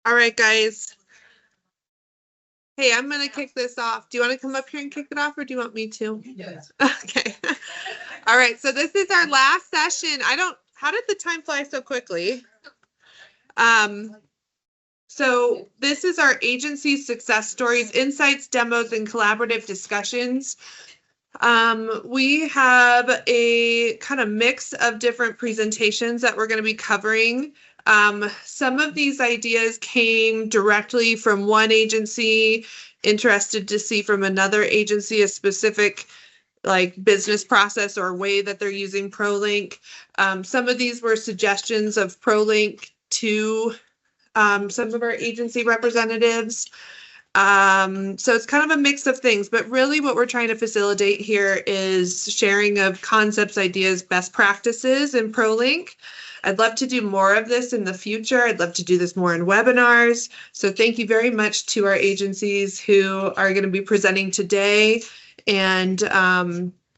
All right, guys. Hey, I'm going to kick this off. Do you want to come up here and kick it off, or do you want me to? Yes. Okay. All right, so this is our last session. How did the time fly so quickly? So this is our agency success stories, insights, demos, and collaborative discussions. We have a kind of mix of different presentations that we're going to be covering. Some of these ideas came directly from one agency, interested to see from another agency a specific like business process or way that they're using ProLink. Some of these were suggestions of ProLink to some of our agency representatives. So it's kind of a mix of things, but really what we're trying to facilitate here is sharing of concepts, ideas, best practices in ProLink. I'd love to do more of this in the future. I'd love to do this more in webinars. So thank you very much to our agencies who are going to be presenting today. And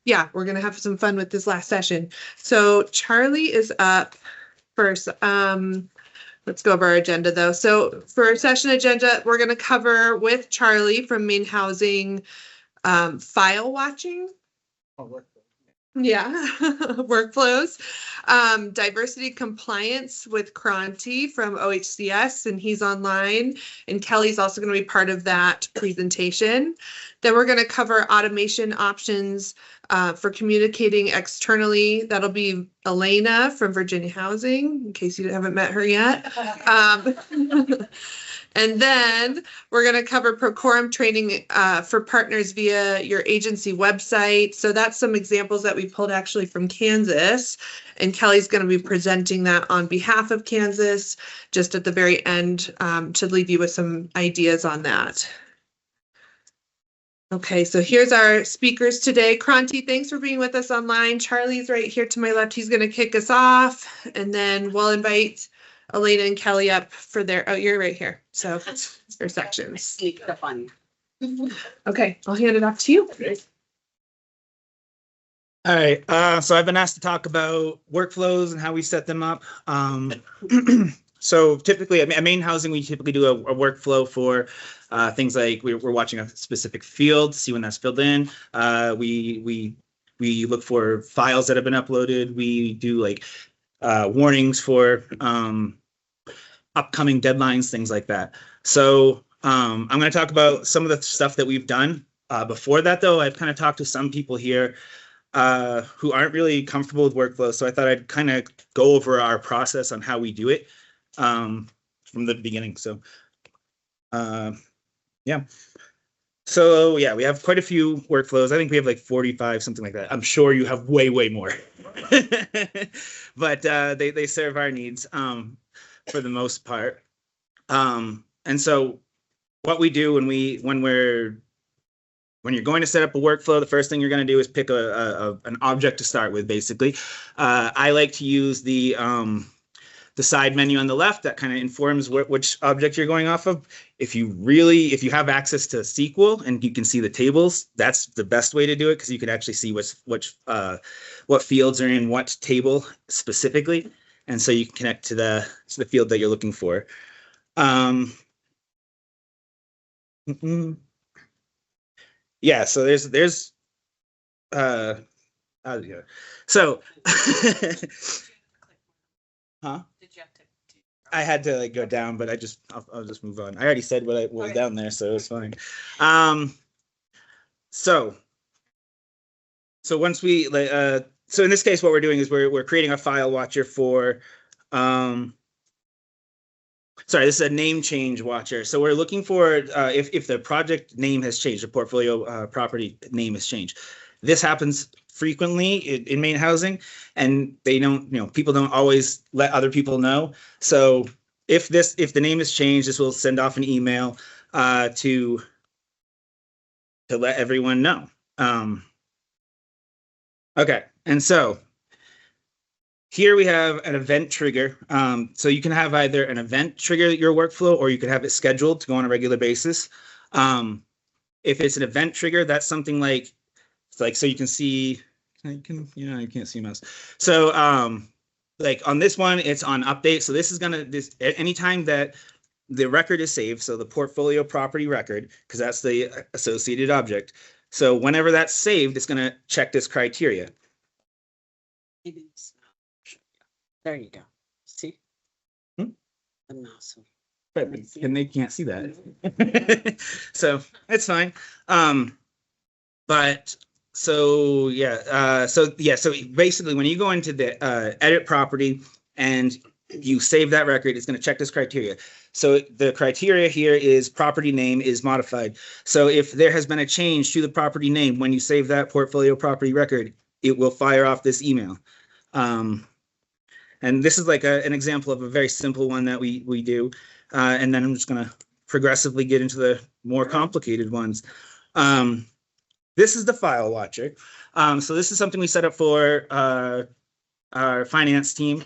yeah, we're going to have some fun with this last session. So Charlie is up first. Let's go over our agenda though. So for our session agenda, we're going to cover with Charlie from MaineHousing file watching. Yeah, workflows, diversity compliance with Kranti from OHCS, and he's online, and Kelly's also going to be part of that presentation. Then we're going to cover automation options for communicating externally. That'll be Alena from Virginia Housing, in case you haven't met her yet. And then we're going to cover Procorem Training for partners via your agency website. So that's some examples that we pulled actually from Kansas. And Kelly's going to be presenting that on behalf of Kansas just at the very end to leave you with some ideas on that. Okay, so here's our speakers today. Kranti, thanks for being with us online. Charlie's right here to my left. He's going to kick us off. And then we'll invite Alena and Kelly up for their, oh, you're right here. So your sections. Sneak the fun. Okay, I'll hand it off to you. All right, so I've been asked to talk about workflows and how we set them up. So typically at MaineHousing, we typically do a workflow for things like we're watching a specific field, see when that's filled in. We look for files that have been uploaded. We do like warnings for upcoming deadlines, things like that. So I'm going to talk about some of the stuff that we've done. Before that, though, I've kind of talked to some people here who aren't really comfortable with workflow. So I thought I'd kind of go over our process on how we do it from the beginning. So yeah. So yeah, we have quite a few workflows. I think we have like 45, something like that. I'm sure you have way more. But they serve our needs for the most part. And so what we do when you're going to set up a workflow, the first thing you're going to do is pick an object to start with, basically. I like to use the side menu on the left that kind of informs which object you're going off of. If you have access to SQL and you can see the tables, that's the best way to do it, because you can actually see what fields are in what table specifically. And so you can connect to the field that you're looking for. Yeah, so there's so huh? Did you have to I had to like go down, but I'll just move on. I already said what was down there, so it's fine. So once we so in this case, what we're doing is we're creating a file watcher for sorry, this is a name change watcher. So we're looking for if the project name has changed, the portfolio property name has changed. This happens frequently in MaineHousing, and they don't, people don't always let other people know. So if the name has changed, this will send off an email to let everyone know. Okay, and so here we have an event trigger. So you can have either an event trigger your workflow, or you could have it scheduled to go on a regular basis. If it's an event trigger, that's something like, so you can see, you can't see mouse. So like on this one, it's on update. So this is anytime that the record is saved. So the portfolio property record, because that's the associated object. So whenever that's saved, it's going to check this criteria. There you go. See? Hmm? The mouse. But and they can't see that. So it's fine. But so yeah, so basically when you go into the edit property and you save that record, it's going to check this criteria. So the criteria here is property name is modified. So if there has been a change to the property name when you save that portfolio property record, it will fire off this email. And this is like an example of a very simple one that we do. And then I'm just going to progressively get into the more complicated ones. This is the file watcher. So this is something we set up for our finance team.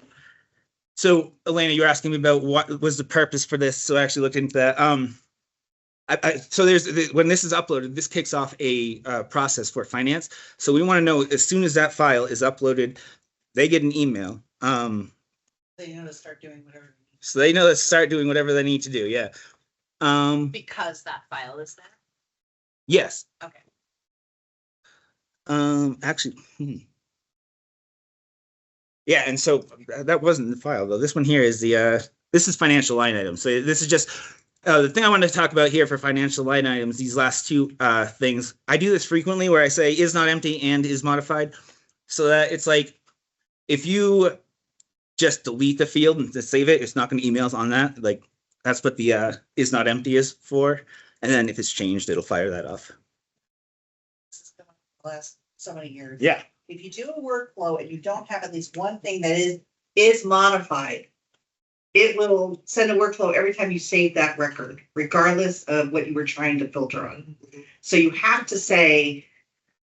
So Elena, you were asking me about what was the purpose for this. So I actually looked into that. So when this is uploaded, this kicks off a process for finance. So we want to know as soon as that file is uploaded, they get an email. They know to start doing whatever. So they know to start doing whatever they need to do. Yeah. Because that file is there. Yes. Okay. Actually, yeah, and so that wasn't the file though. This one here is this is financial line items. So this is just the thing I wanted to talk about here for financial line items. These last two things, I do this frequently where I say is not empty and is modified, so that it's like if you just delete the field and just save it, it's not going to emails on that. Like that's what the is not empty is for, and then if it's changed, it'll fire that off. Last so many years. Yeah. If you do a workflow and you don't have at least one thing that is modified, it will send a workflow every time you save that record, regardless of what you were trying to filter on. So you have to say,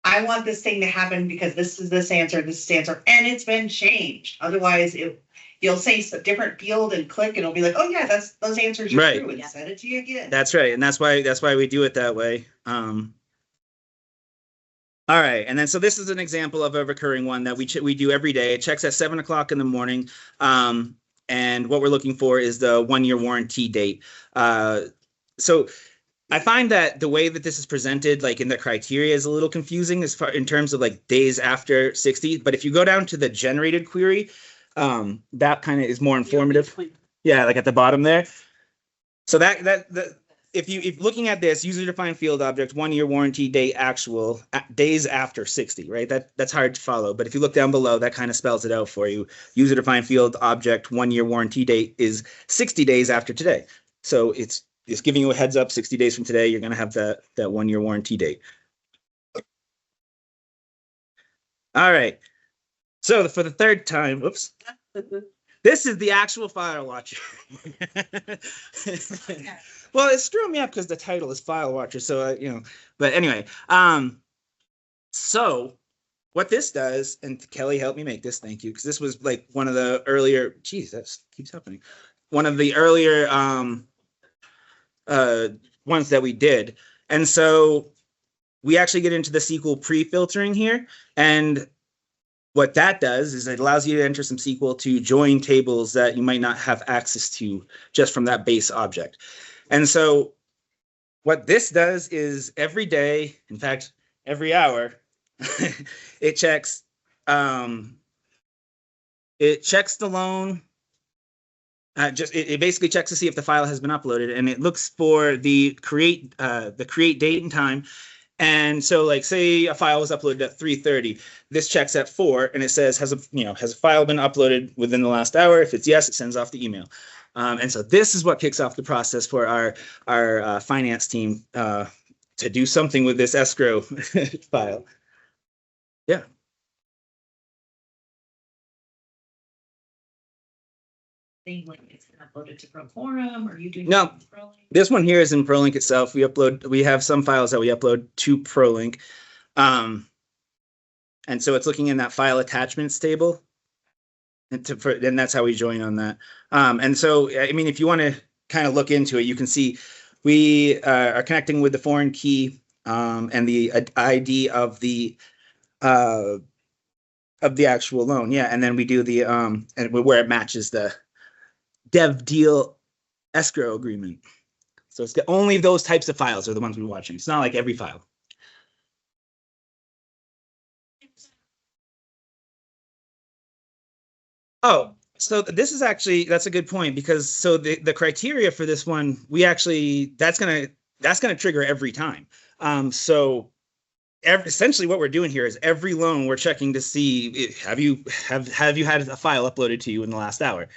I want this thing to happen because this is this answer, and it's been changed. Otherwise, you'll say a different field and click, and it'll be like, oh yeah, those answers are right. true, and send it to you again. That's right, and that's why we do it that way. All right, and then so this is an example of a recurring one that we do every day. It checks at 7 o'clock in the morning, and what we're looking for is the 1-year warranty date. So I find that the way that this is presented, like in the criteria, is a little confusing as far in terms of like days after 60. But if you go down to the generated query, that kind of is more informative. Yeah, like at the bottom there. So if looking at this user defined field object 1-year warranty date actual days after 60, right? That's hard to follow. But if you look down below, that kind of spells it out for you. User defined field object 1-year warranty date is 60 days after today. So it's giving you a heads up 60 days from today, you're going to have that 1-year warranty date. All right. So for the third time, oops. This is the actual file watcher. Well, it's screwing me up because the title is file watcher. So, but anyway, so what this does, and Kelly helped me make this, thank you, because this was like one of the earlier, geez, that keeps happening. One of the earlier ones that we did. And so we actually get into the SQL pre-filtering here. And what that does is it allows you to enter some SQL to join tables that you might not have access to just from that base object. And so what this does is every day, in fact, every hour, it checks the loan. It basically checks to see if the file has been uploaded, and it looks for the create date and time. And so, like, say a file was uploaded at 3:30, this checks at 4, and it says has a file been uploaded within the last hour? If it's yes, it sends off the email. And so this is what kicks off the process for our finance team to do something with this escrow file. Yeah. Thing like it's uploaded to Procorem, or you doing No, this one here is in ProLink itself. We have some files that we upload to ProLink. And so it's looking in that file attachments table. And that's how we join on that. And so, I mean, if you want to kind of look into it, you can see we are connecting with the foreign key and the ID of the actual loan. Yeah, and then we do the and where it matches the dev deal escrow agreement. So it's only those types of files are the ones we're watching. It's not like every file. Oh, so this is actually, that's a good point, because so the criteria for this one, we actually, that's gonna trigger every time. So essentially what we're doing here is every loan we're checking to see, have you had a file uploaded to you in the last hour?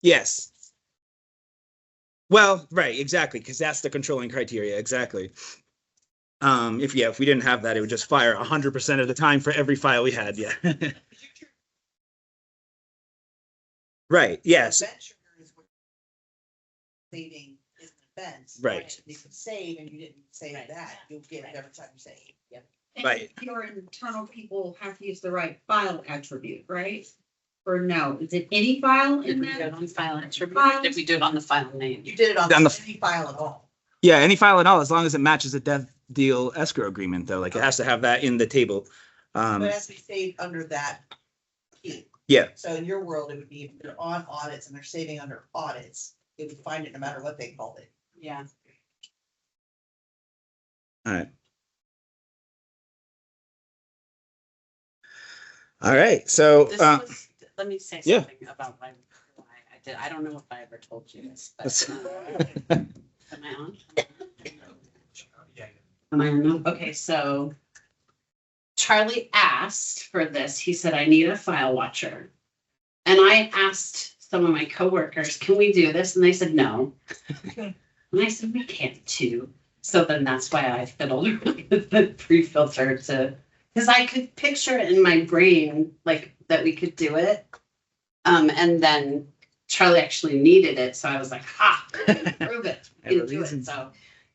Yes. Well, right, exactly, because that's the controlling criteria, exactly. If we didn't have that, it would just fire 100% of the time for every file we had, yeah. Right, yes, Event trigger is what saving is an event. Right. You can save and you didn't save that, you'll get it every time you save. Yep. Right. Your internal people have to use the right file attribute, right? Or no, is it any file Did in we do it that? on file attribute? Files? Did we do it on the file name? You did it on On the- any file at all. Yeah, any file at all, as long as it matches a dev deal escrow agreement, though, like it has to have that in the table. But it has to be saved under that key. Yeah, So in your world, it would be if they're on audits and they're saving under audits, it would find it no matter what they called it. Yeah. all right. All right, so, This was, let me say yeah. something about why I did. I don't know if I ever told you this, Let's- but. Am I on? Am I on? No? Okay, so Charlie asked for this. He said, I need a file watcher. And I asked some of my coworkers, can we do this? And they said, no. And I said, we can't too. So then that's why I fiddled with the pre-filter because I could picture it in my brain, like that we could do it. And then Charlie actually needed it. So I was like, ha, prove it. We can do it. So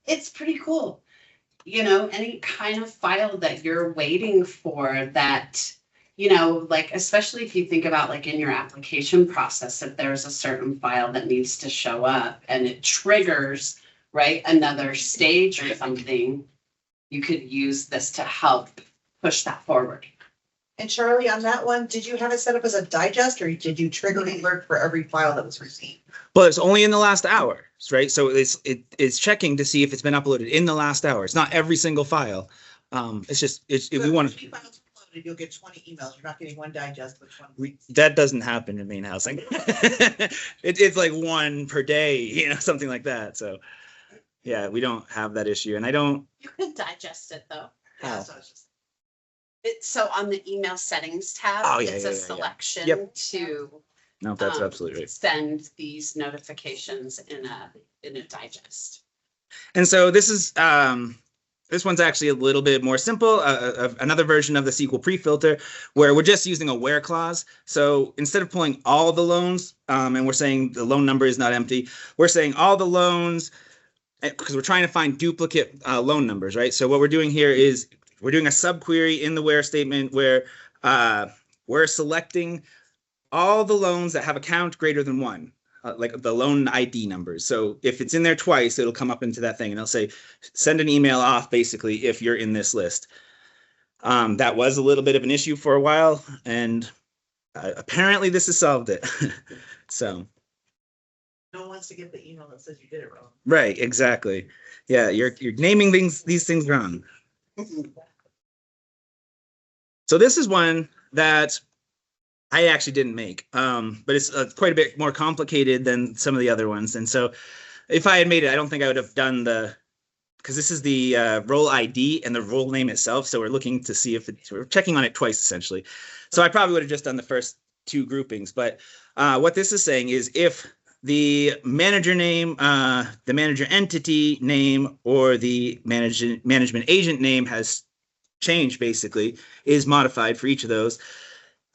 it's pretty cool. You know, any kind of file that you're waiting for that, you know, like, especially if you think about like in your application process, if there's a certain file that needs to show up and it triggers, right, another stage or something, you could use this to help push that forward. And Charlie, on that one, did you have it set up as a digest or did you trigger an alert for every file that was received? well, it's only in the last hour, right? So it's checking to see if it's been uploaded in the last hour. It's not every single file. It's just, if we want to. 20 files uploaded, you'll get 20 emails. You're not getting one digest, but 20. That doesn't happen in MaineHousing. It's like one per day, you know, something like that. So, yeah, we don't have that issue, and I don't. You can digest it though. Yeah, so it's just. It's so on the email settings tab, Oh, yeah, it's yeah, a yeah, yeah. selection Yep. to No, that's absolutely right. send these notifications in a digest. And so this is this one's actually a little bit more simple, another version of the SQL pre-filter, where we're just using a where clause. So instead of pulling all the loans, and we're saying the loan number is not empty, we're saying all the loans, because we're trying to find duplicate loan numbers, right? So what we're doing here is we're doing a subquery in the where statement where we're selecting all the loans that have a count greater than one. Like the loan ID numbers. So if it's in there twice, it'll come up into that thing and it'll say, send an email off basically if you're in this list. That was a little bit of an issue for a while, and apparently this has solved it. So. No one wants to get the email that says you did it wrong. Right, exactly. Yeah, you're naming these things wrong. So this is one that I actually didn't make, but it's quite a bit more complicated than some of the other ones. And so if I had made it, I don't think I would have done because this is the role ID and the role name itself. So we're looking to see if we're checking on it twice, essentially. So I probably would have just done the first two groupings. But what this is saying is if the manager name, the manager entity name, or the management agent name has changed, basically, is modified for each of those,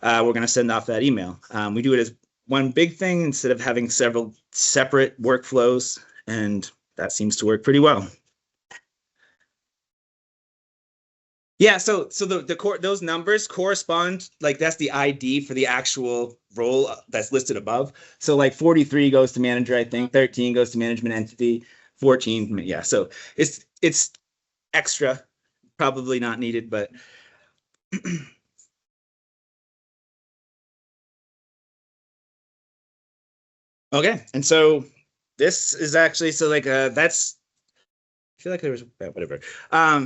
we're going to send off that email. We do it as one big thing instead of having several separate workflows, and that seems to work pretty well. Yeah, so those numbers correspond, like that's the ID for the actual role that's listed above. So like 43 goes to manager, I think, 13 goes to management entity, 14, yeah. So it's extra, probably not needed, but Okay, and so this is actually so like that's I feel like there was whatever.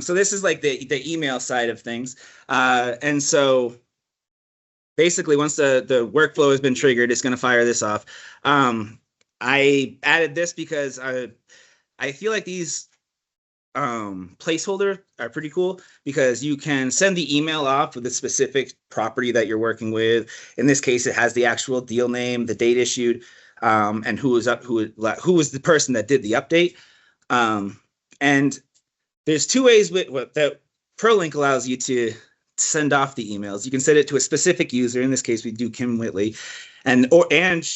So this is like the email side of things, and so basically once the workflow has been triggered, it's going to fire this off. I added this because I feel like these placeholder are pretty cool because you can send the email off with a specific property that you're working with. In this case, it has the actual deal name, the date issued, and who was the person that did the update. And there's two ways that ProLink allows you to send off the emails. You can send it to a specific user. In this case, we do Kim Whitley, and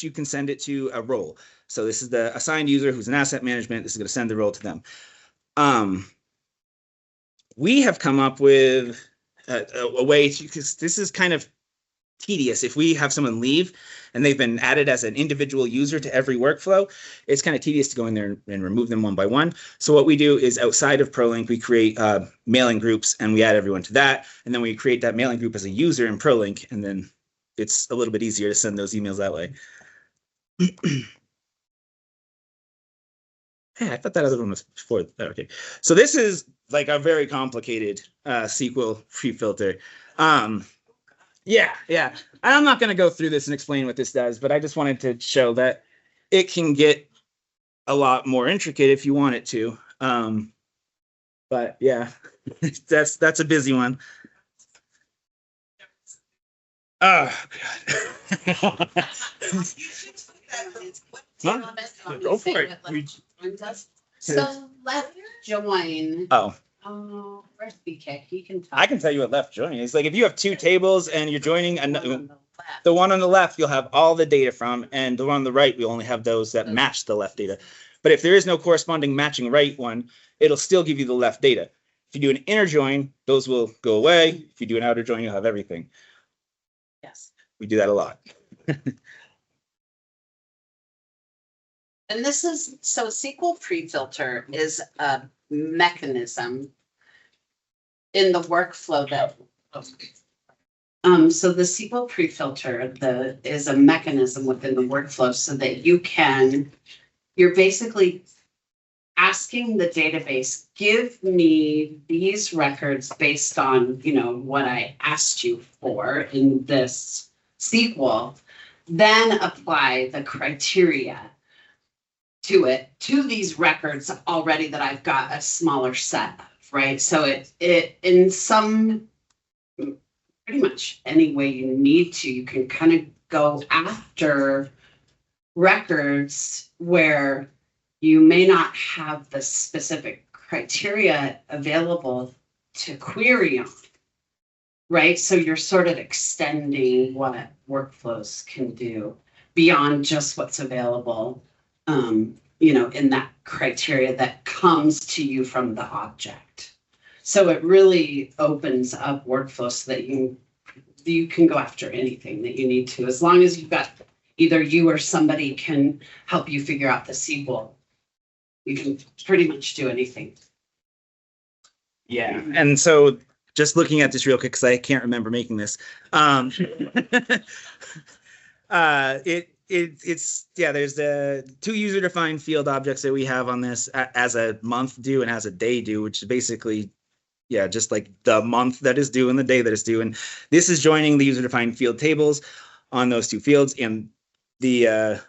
you can send it to a role. So this is the assigned user who's in asset management. This is going to send the role to them. We have come up with a way to, because this is kind of tedious. If we have someone leave and they've been added as an individual user to every workflow, it's kind of tedious to go in there and remove them one by one. So what we do is outside of ProLink, we create mailing groups and we add everyone to that. And then we create that mailing group as a user in ProLink. And then it's a little bit easier to send those emails that way. Yeah, I thought that other one was before. Okay, so this is like a very complicated SQL pre-filter. Yeah. I'm not going to go through this and explain what this does, but I just wanted to show that it can get a lot more intricate if you want it to. But yeah, that's a busy one. Oh God. Huh? Go for it. So left join. Oh. Oh, where's BK? He can talk. I can tell you what left joining is. Like if you have two tables and you're joining the one on the left, you'll have all the data from, and the one on the right, we only have those that match the left data. But if there is no corresponding matching right one, it'll still give you the left data. If you do an inner join, those will go away. If you do an outer join, you'll have everything. Yes. We do that a lot. And this is, so SQL pre-filter is a mechanism in the workflow that, so the SQL pre-filter is a mechanism within the workflow so that you're basically asking the database, give me these records based on, what I asked you for in this SQL, then apply the criteria to these records already that I've got a smaller set of, right? So it in some, pretty much any way you need to, you can kind of go after records where you may not have the specific criteria available to query on, right? So you're sort of extending what workflows can do beyond just what's available in that criteria that comes to you from the object. So it really opens up workflows so that you can go after anything that you need to, as long as you've got either you or somebody can help you figure out the SQL. You can pretty much do anything. Yeah, and so just looking at this real quick because I can't remember making this. There's the two user-defined field objects that we have on this as a month due and as a day due, which is basically, just like the month that is due and the day that is due. And this is joining the user-defined field tables on those two fields. And the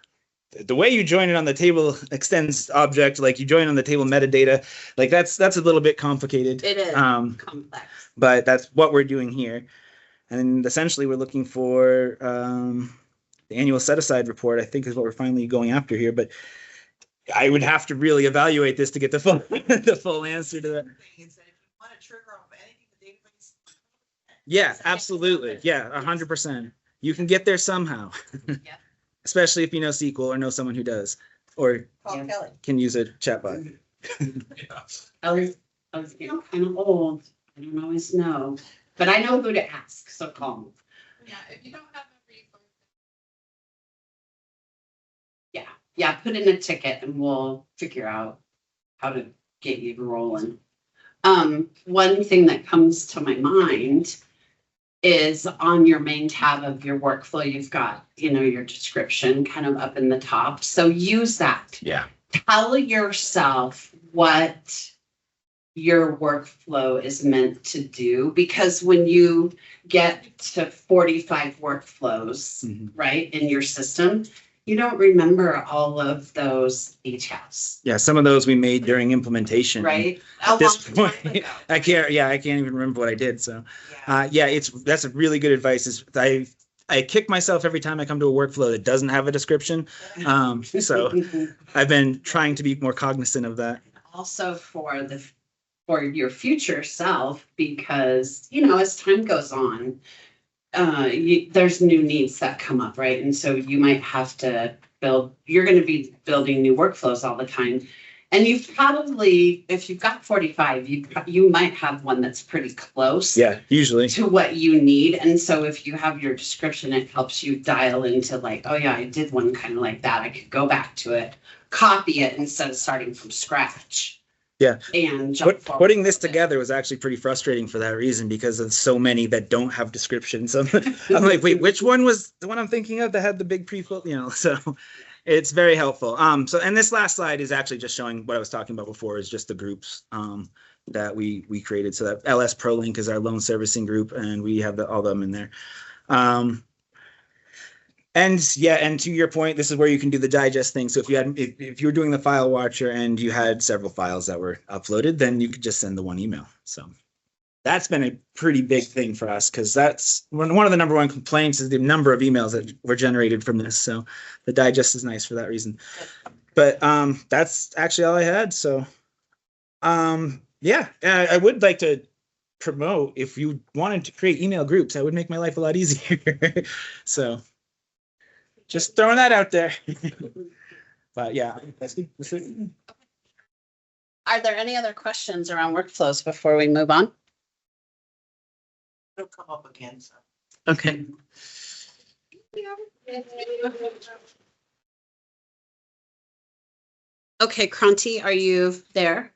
way you join it on the table extends object, like you join on the table metadata, like that's a little bit complicated. It is complex. But that's what we're doing here. And essentially we're looking for the annual set-aside report, I think, is what we're finally going after here. But I would have to really evaluate this to get the full answer to that. Yeah, absolutely. Yeah, 100%. You can get there somehow. Yeah. Especially if you know SQL or know someone who does, or can use a chatbot. I was kind of old. I don't always know, but I know who to ask. So call me. Yeah, if you don't have a resource. Yeah, put in a ticket and we'll figure out how to get you rolling. One thing that comes to my mind is on your main tab of your workflow. You've got, your description kind of up in the top. So use that. Yeah. Tell yourself what your workflow is meant to do, because when you get to 45 workflows, right, in your system, you don't remember all of those details. Yeah, some of those we made during implementation. Right. At this point, I can't even remember what I did. So, that's a really good advice. I kick myself every time I come to a workflow that doesn't have a description. So I've been trying to be more cognizant of that. Also for your future self, because, as time goes on, there's new needs that come up, right? And so you might have to you're going to be building new workflows all the time. And you've probably, if you've got 45, you might have one that's pretty close. Yeah, usually. To what you need. And so if you have your description, it helps you dial into like, oh yeah, I did one kind of like that. I could go back to it, copy it instead of starting from scratch. Yeah. And putting this together was actually pretty frustrating for that reason, because of so many that don't have descriptions. I'm like, wait, which one was the one I'm thinking of that had the big pre-fill, so it's very helpful. And this last slide is actually just showing what I was talking about before, is just the groups that we created. So that LS ProLink is our loan servicing group, and we have all of them in there. And to your point, this is where you can do the digest thing. So if you were doing the file watcher and you had several files that were uploaded, then you could just send the one email. So that's been a pretty big thing for us, because that's one of the number one complaints is the number of emails that were generated from this. So the digest is nice for that reason. But that's actually all I had. So I would like to promote, if you wanted to create email groups, that would make my life a lot easier. So just throwing that out there. But yeah, that's good. Are there any other questions around workflows before we move on? It'll come up again. So. Okay. Okay, Kranti, are you there?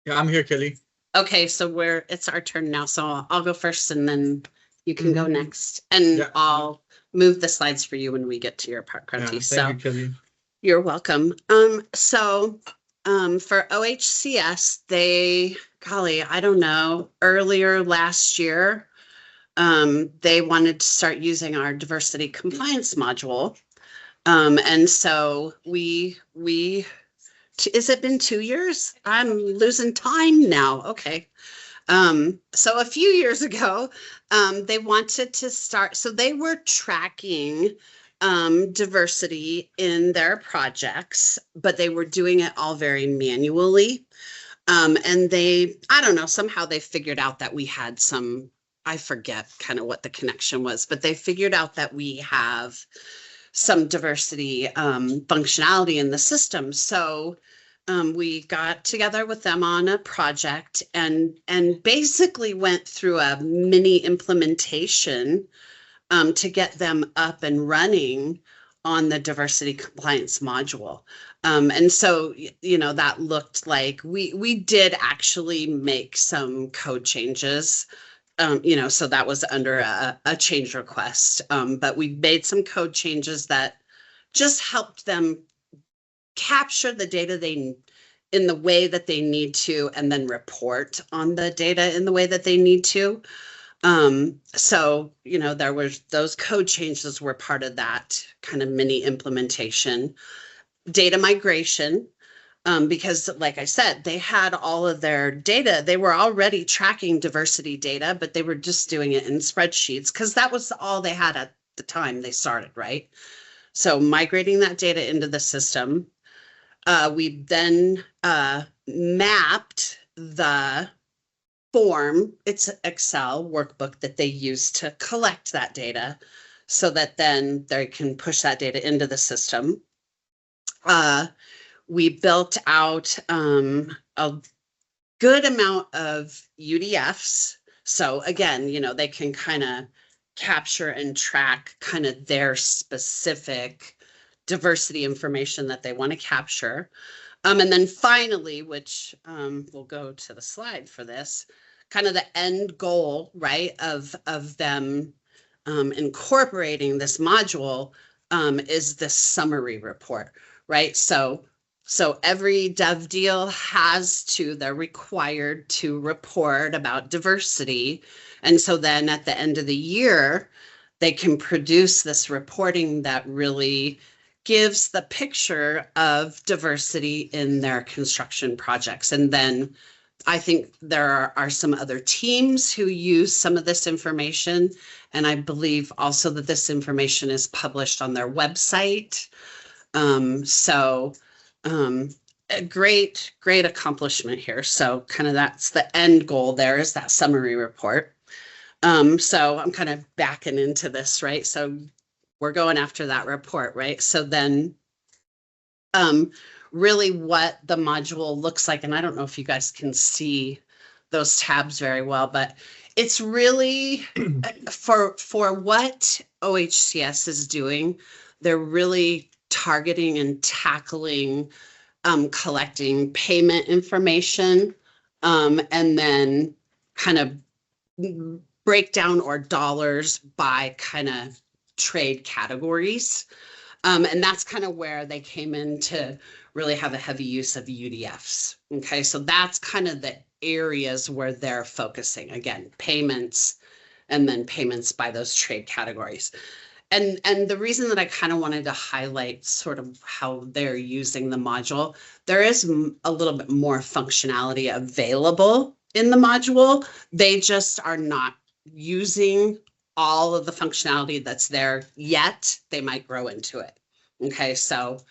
Yeah, I'm here, Kelly. Okay, so it's our turn now. So I'll go first and then you can go next. And I'll move the slides for you when we get to your part, Kranti. Thank you, Kelly. You're welcome. So for OHCS, I don't know, earlier last year, they wanted to start using our diversity compliance module. And so has it been 2 years? I'm losing time now. Okay. So a few years ago, they wanted to start, so they were tracking diversity in their projects, but they were doing it all very manually. And I don't know, somehow they figured out that we had I forget kind of what the connection was, but they figured out that we have some diversity functionality in the system. So we got together with them on a project and basically went through a mini implementation to get them up and running on the diversity compliance module. And so, that looked like we did actually make some code changes, so that was under a change request. But we made some code changes that just helped them capture the data in the way that they need to, and then report on the data in the way that they need to. So, there was those code changes were part of that kind of mini implementation. Data migration, because like I said, they had all of their data. They were already tracking diversity data, but they were just doing it in spreadsheets because that was all they had at the time they started, right? So migrating that data into the system. We then mapped the form, it's an Excel workbook that they use to collect that data so that then they can push that data into the system. We built out a good amount of UDFs. So again, they can kind of capture and track kind of their specific diversity information that they want to capture. And then finally, which we'll go to the slide for this, kind of the end goal, right, of them incorporating this module is this summary report, right? So every dev deal they're required to report about diversity. And so then at the end of the year, they can produce this reporting that really gives the picture of diversity in their construction projects. And then I think there are some other teams who use some of this information. And I believe also that this information is published on their website. A great accomplishment here. So kind of that's the end goal there, is that summary report. So I'm kind of backing into this, right? So we're going after that report, right? So then really what the module looks like, and I don't know if you guys can see those tabs very well, but it's really for what OHCS is doing, they're really targeting and tackling collecting payment information, and then kind of break down or dollars by kind of trade categories. And that's kind of where they came in to really have a heavy use of UDFs. Okay, so that's kind of the areas where they're focusing. Again, payments, and then payments by those trade categories. And the reason that I kind of wanted to highlight sort of how they're using the module, there is a little bit more functionality available in the module. They just are not using all of the functionality that's there yet. They might grow into it. Okay, so,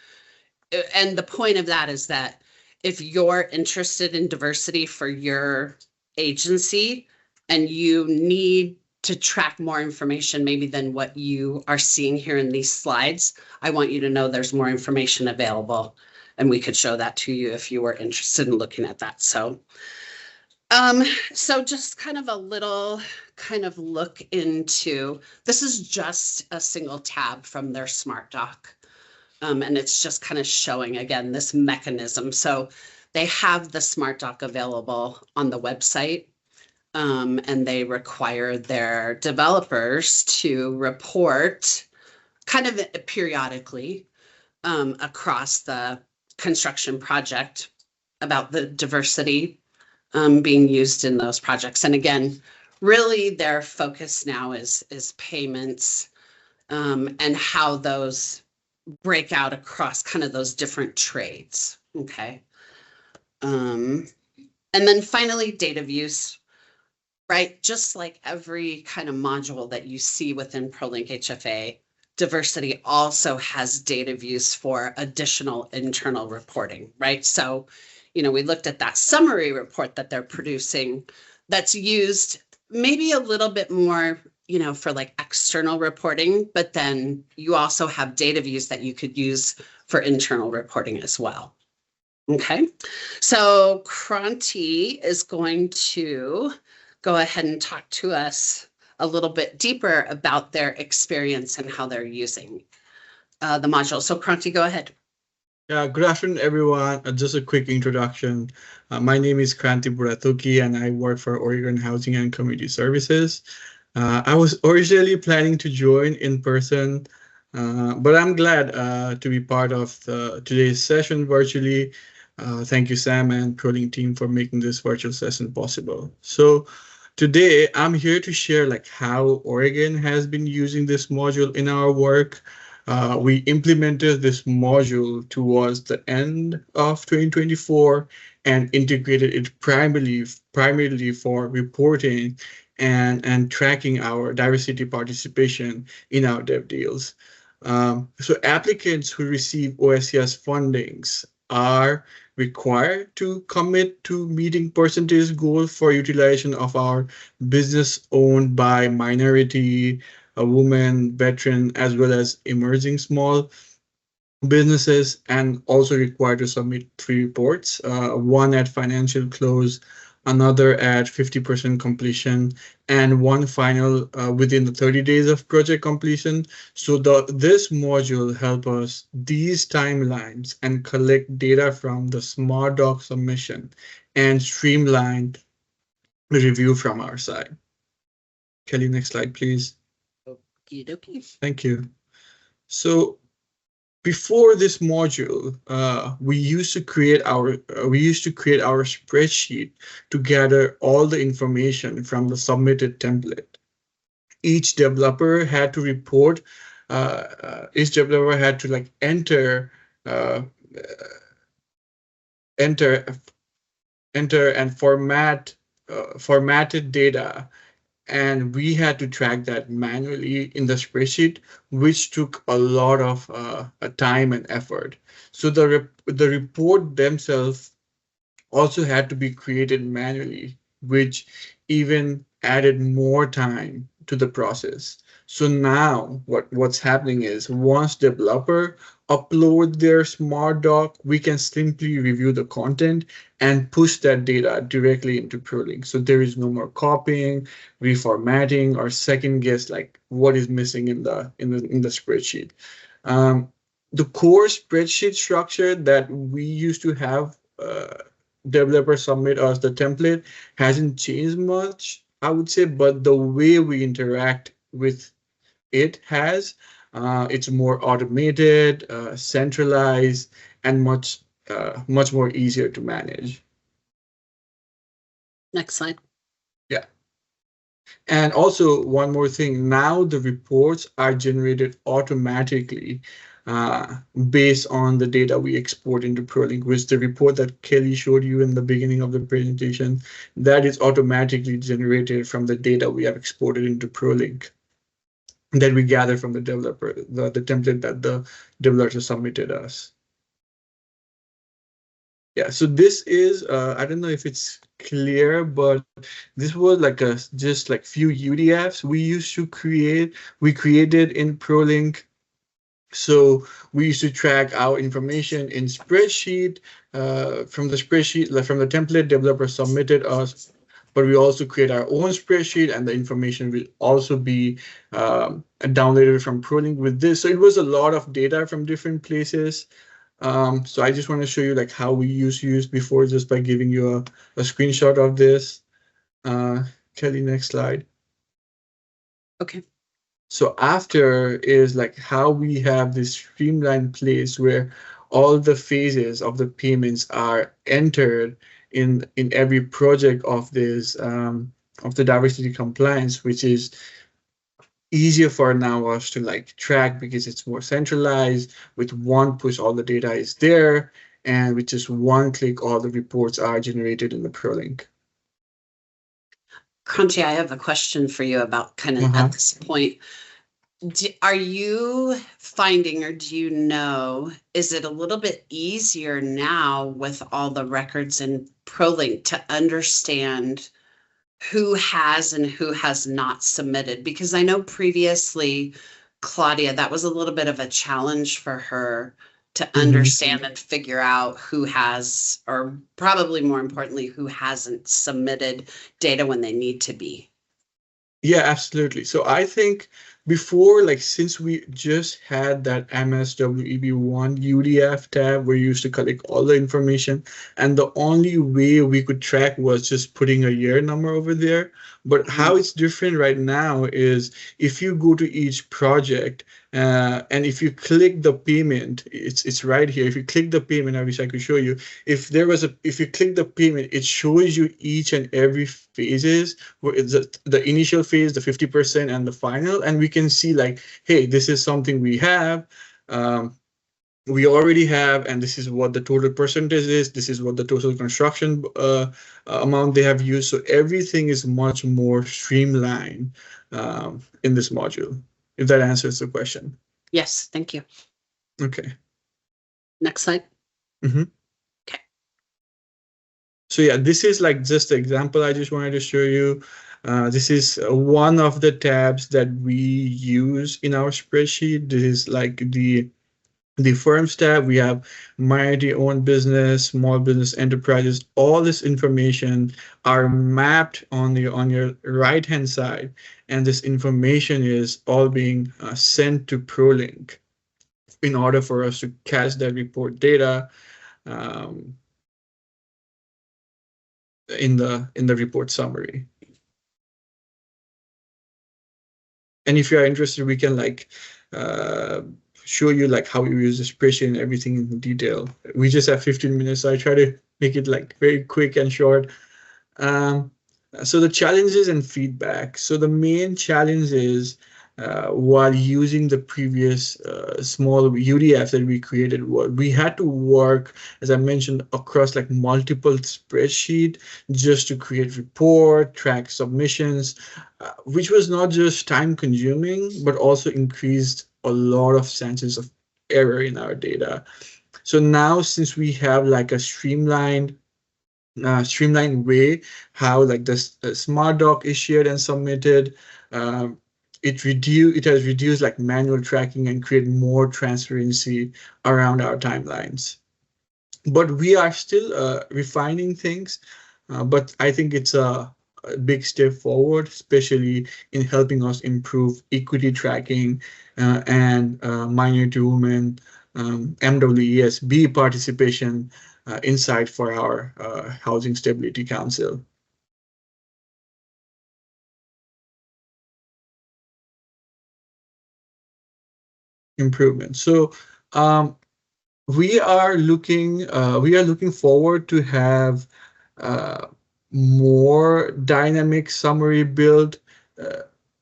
and the point of that is that if you're interested in diversity for your agency and you need to track more information maybe than what you are seeing here in these slides, I want you to know there's more information available, and we could show that to you if you were interested in looking at that. So just kind of a little kind of look into, this is just a single tab from their Smart Doc. And it's just kind of showing, again, this mechanism. So they have the Smart Doc available on the website, and they require their developers to report kind of periodically across the construction project about the diversity being used in those projects. And again, really their focus now is payments and how those break out across kind of those different trades. Okay. And then finally, data views, right? Just like every kind of module that you see within ProLinkHFA, diversity also has data views for additional internal reporting, right? So, you know, we looked at that summary report that they're producing that's used maybe a little bit more, you know, for like external reporting, but then you also have data views that you could use for internal reporting as well. Okay, so Kranti is going to go ahead and talk to us a little bit deeper about their experience and how they're using the module. So Kranti, go ahead. Yeah, good afternoon, everyone. Just a quick introduction. My name is Kranti Budhathoki, and I work for Oregon Housing and Community Services. I was originally planning to join in person, but I'm glad to be part of today's session virtually. Thank you, Sam and ProLink team, for making this virtual session possible. So today I'm here to share like how Oregon has been using this module in our work. We implemented this module towards the end of 2024 and integrated it primarily for reporting and tracking our diversity participation in our dev deals. So applicants who receive OHCS fundings are required to commit to meeting percentage goal for utilization of our business owned by minority, women, veteran, as well as emerging small businesses, and also required to submit 3 reports, one at financial close, another at 50% completion, and one final within the 30 days of project completion. So this module helps us these timelines and collect data from the Smart Doc submission and streamline review from our side. Kelly, next slide, please. Okey-dokey. Thank you. So before this module, we used to create our spreadsheet to gather all the information from the submitted template. Each developer had to report. Each developer had to like enter and formatted data, and we had to track that manually in the spreadsheet, which took a lot of time and effort. So the report themselves also had to be created manually, which even added more time to the process. So now what's happening is once developer upload their smart doc, we can simply review the content and push that data directly into ProLink. So there is no more copying, reformatting, or second guess like what is missing in the spreadsheet. The core spreadsheet structure that we used to have developers submit us the template hasn't changed much, I would say, but the way we interact with it has. It's more automated, centralized, and much more easier to manage. Next slide. Yeah. And also one more thing, now the reports are generated automatically based on the data we export into ProLink, which the report that Kelly showed you in the beginning of the presentation, that is automatically generated from the data we have exported into ProLink that we gather from the developer, the template that the developer submitted us. Yeah, so this is, I don't know if it's clear, but this was like just like few UDFs we used to create. We created in ProLink. So we used to track our information in spreadsheet, from the spreadsheet, like from the template developer submitted us, but we also create our own spreadsheet, and the information will also be downloaded from ProLink with this. So it was a lot of data from different places. So I just want to show you like how we used to use before, just by giving you a screenshot of this. Kelly, next slide. Okay. So after is like how we have this streamlined place where all the phases of the payments are entered in every project of this of the diversity compliance, which is easier for now us to like track because it's more centralized. With one push, all the data is there, and with just one click, all the reports are generated in the ProLink. Kranti, I have a question for you about kind of at this point. Are you finding, or do you know, is it a little bit easier now with all the records in ProLink to understand who has and who has not submitted? Because I know previously, Claudia, that was a little bit of a challenge for her to understand and figure out who has, or probably more importantly, who hasn't submitted data when they need to be. Yeah, absolutely. So I think before, like, since we just had that MSWEB1 UDF tab where you used to collect all the information, and the only way we could track was just putting a year number over there. But how it's different right now is if you go to each project, and if you click the payment, it's right here. If you click the payment, I wish I could show you. If you click the payment, it shows you each and every phases, where it's the initial phase, the 50%, and the final, and we can see like, hey, this is something we have. We already have, and this is what the total percentage is. This is what the total construction amount they have used. So everything is much more streamlined in this module, if that answers the question. Yes, thank you. Okay. Next slide. Okay. So yeah, this is like just an example I just wanted to show you. This is one of the tabs that we use in our spreadsheet. This is like the firms tab. We have minority-owned business, small business enterprises. All this information are mapped on your right-hand side, and this information is all being sent to ProLink in order for us to catch that report data. in the report summary. And if you are interested, we can like show you like how you use the spreadsheet and everything in detail. We just have 15 minutes, so I try to make it like very quick and short. So the challenges and feedback. So the main challenge is while using the previous small UDF that we created, we had to work, as I mentioned, across like multiple spreadsheets just to create report, track submissions, which was not just time consuming, but also increased a lot of chances of error in our data. So now, since we have like a streamlined way how like this smart doc is shared and submitted, it has reduced like manual tracking and create more transparency around our timelines. But we are still refining things, but I think it's a big step forward, especially in helping us improve equity tracking and minority women, MWESB participation inside for our Housing Stability Council. Improvement. So we are looking forward to have more dynamic summary built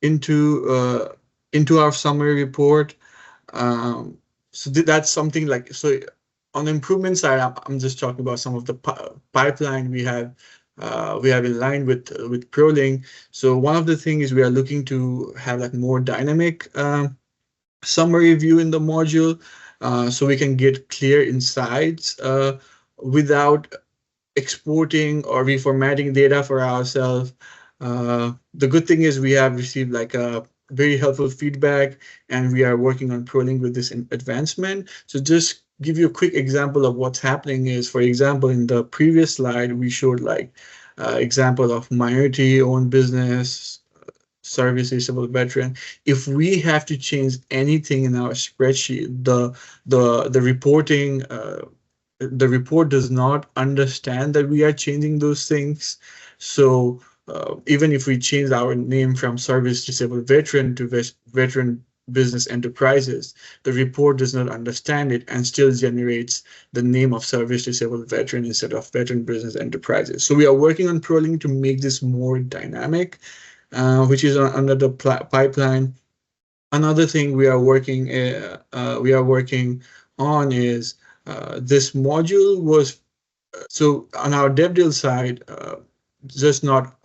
into our summary report. So that's something like, so on the improvement side, I'm just talking about some of the pipeline we have in line with ProLink. So one of the things we are looking to have like more dynamic summary view in the module, so we can get clear insights without exporting or reformatting data for ourselves. The good thing is we have received like a very helpful feedback, and we are working on ProLink with this advancement. So just give you a quick example of what's happening is, for example, in the previous slide, we showed like example of minority-owned business, service disabled veteran. If we have to change anything in our spreadsheet, the reporting, the report does not understand that we are changing those things. So even if we change our name from service disabled veteran to veteran business enterprises, the report does not understand it and still generates the name of service disabled veteran instead of veteran business enterprises. So we are working on ProLink to make this more dynamic, which is under the pipeline. Another thing we are working on is this module was, so on our DevDeal side, just not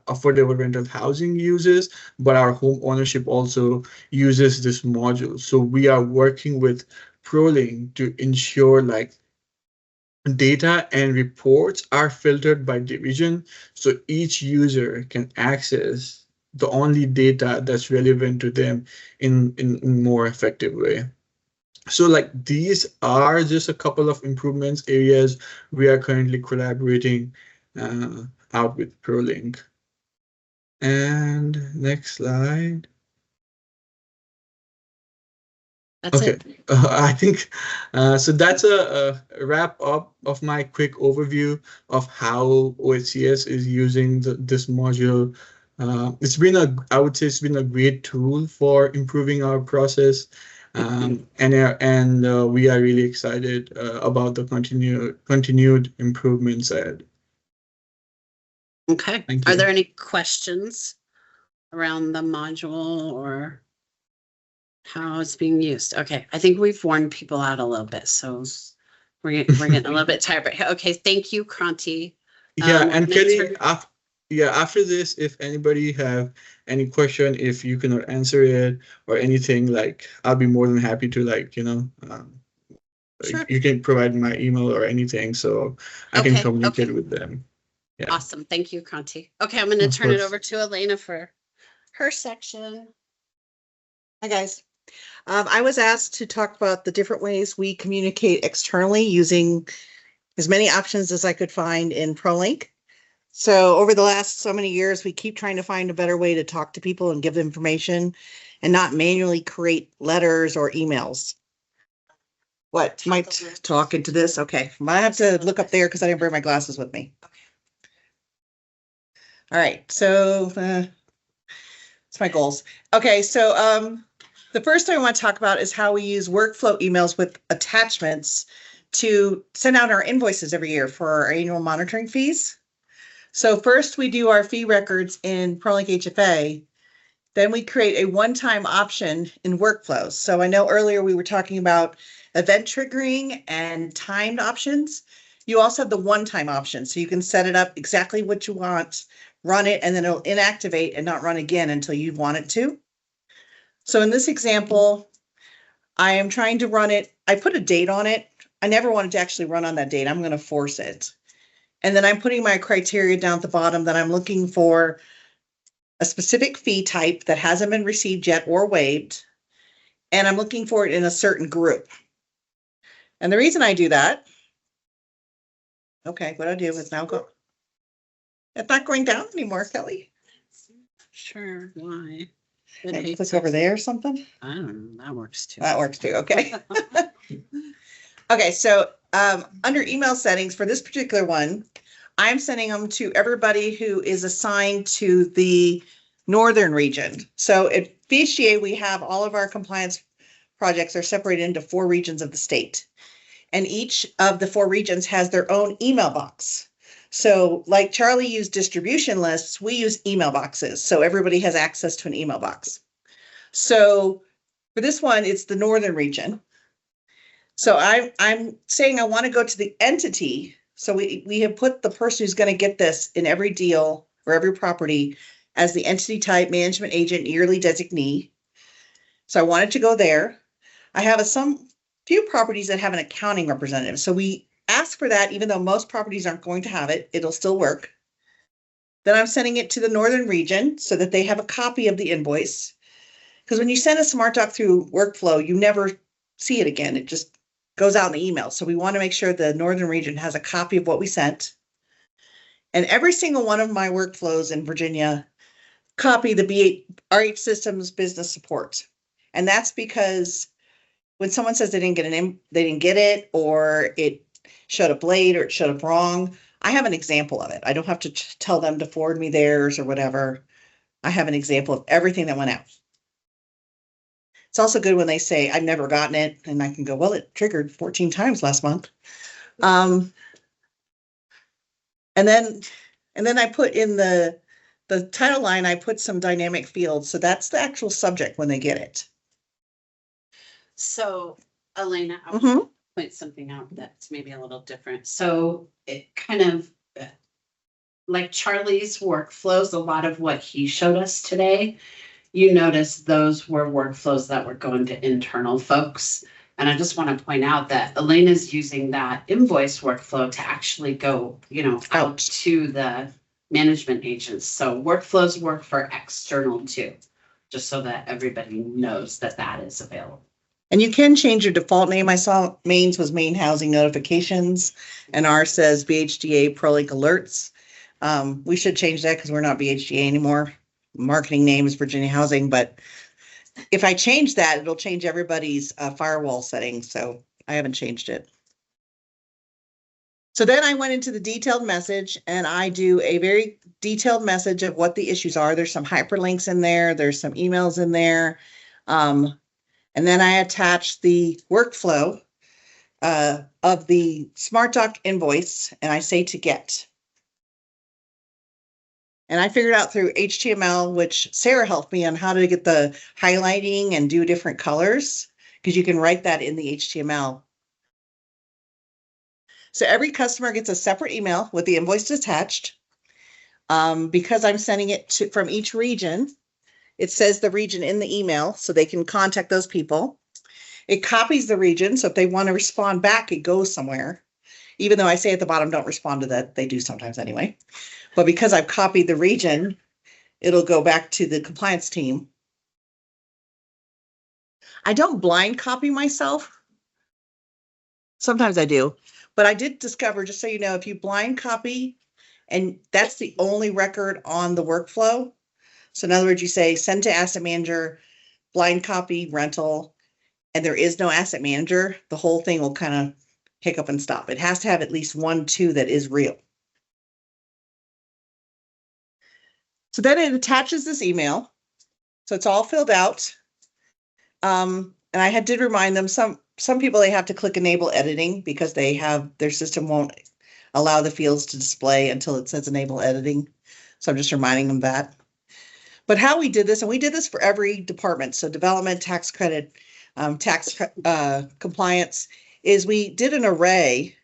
affordable rental housing uses, but our home ownership also uses this module. So we are working with ProLink to ensure like data and reports are filtered by division, so each user can access the only data that's relevant to them in more effective way. So like these are just a couple of improvements areas we are currently collaborating out with ProLink. And next slide. That's okay. it. I think so. That's a wrap up of my quick overview of how OHCS is using this module. It's been I would say it's been a great tool for improving our process, and we are really excited about the continued improvements ahead. Okay. Thank Are you. there any questions around the module or how it's being used? Okay. I think we've worn people out a little bit, so we're getting a little bit tired. But okay, thank you, Kranti. Yeah, and Kelly, after this, if anybody have any question, if you cannot answer it or anything, like I'll be more than happy to Sure. You can provide my email or anything, so I can communicate with them. Yeah. Awesome. Thank you, Kranti. Okay, I'm going to turn it over to Alena for her section. Hi, guys. I was asked to talk about the different ways we communicate externally using as many options as I could find in ProLink. So over the last so many years, we keep trying to find a better way to talk to people and give information and not manually create letters or emails. What? Might talk into this? Okay. I have to look up there because I didn't bring my glasses with me. All right, so it's my goals. Okay, so the first thing I want to talk about is how we use workflow emails with attachments to send out our invoices every year for our annual monitoring fees. So first we do our fee records in ProLinkHFA. Then we create a one-time option in workflows. So I know earlier we were talking about event triggering and timed options. You also have the one-time option. So you can set it up exactly what you want, run it, and then it'll inactivate and not run again until you want it to. So in this example, I am trying to run it. I put a date on it. I never wanted to actually run on that date. I'm going to force it. And then I'm putting my criteria down at the bottom that I'm looking for a specific fee type that hasn't been received yet or waived. And I'm looking for it in a certain group. And the reason I do that, okay, what I do is now go. It's not going down anymore, Kelly. Sure, why? Maybe click over there or something. I don't know, that works too. That works too, okay. Okay, so under email settings for this particular one, I'm sending them to everybody who is assigned to the northern region. So at VHGA, we have all of our compliance projects are separated into 4 regions of the state. And each of the 4 regions has their own email box. So like Charlie used distribution lists, we use email boxes. So everybody has access to an email box. So for this one, it's the northern region. So I'm saying I want to go to the entity. So we have put the person who's going to get this in every deal or every property as the entity type, management agent, yearly designee. So I wanted to go there. I have few properties that have an accounting representative. So we ask for that, even though most properties aren't going to have it, it'll still work. Then I'm sending it to the northern region so that they have a copy of the invoice. Because when you send a smart doc through workflow, you never see it again. It just goes out in the email. So we want to make sure the northern region has a copy of what we sent. And every single one of my workflows in Virginia copy the RH Systems business support. And that's because when someone says they didn't get it, or it showed up late, or it showed up wrong, I have an example of it. I don't have to tell them to forward me theirs or whatever. I have an example of everything that went out. It's also good when they say, I've never gotten it, and I can go, well, it triggered 14 times last month. And then I put in the title line, I put some dynamic fields. So that's the actual subject when they get it. So, Alena, I want Mhm. to point something out that's maybe a little different. So it kind of, like Charlie's workflows, a lot of what he showed us today, you notice those were workflows that were going to internal folks. And I just want to point out that Elena's using that invoice workflow to actually go, out to the management agents. So workflows work for external too, just so that everybody knows that that is available. And you can change your default name. I saw Maine's was MaineHousing Notifications, and ours says BHDA ProLink Alerts. We should change that because we're not BHDA anymore. Marketing name is Virginia Housing, but if I change that, it'll change everybody's firewall settings. So I haven't changed it. So then I went into the detailed message, and I do a very detailed message of what the issues are. There's some hyperlinks in there. There's some emails in there. And then I attach the workflow of the SmartDoc invoice, and I say to get. And I figured out through HTML, which Sarah helped me on how to get the highlighting and do different colors, because you can write that in the HTML. So every customer gets a separate email with the invoice attached. Because I'm sending it from each region, it says the region in the email so they can contact those people. It copies the region, so if they want to respond back, it goes somewhere. Even though I say at the bottom, don't respond to that. They do sometimes anyway. But because I've copied the region, it'll go back to the compliance team. I don't blind copy myself. Sometimes I do. But I did discover, just so you know, if you blind copy, and that's the only record on the workflow. So in other words, you say send to asset manager, blind copy, rental, and there is no asset manager, the whole thing will kind of hiccup and stop. It has to have at least 1, 2 that is real. So then it attaches this email. So it's all filled out. And I did remind them, some people, they have to click enable editing because their system won't allow the fields to display until it says enable editing. So I'm just reminding them that. But how we did this, and we did this for every department, so development, tax credit, tax compliance, is we did an array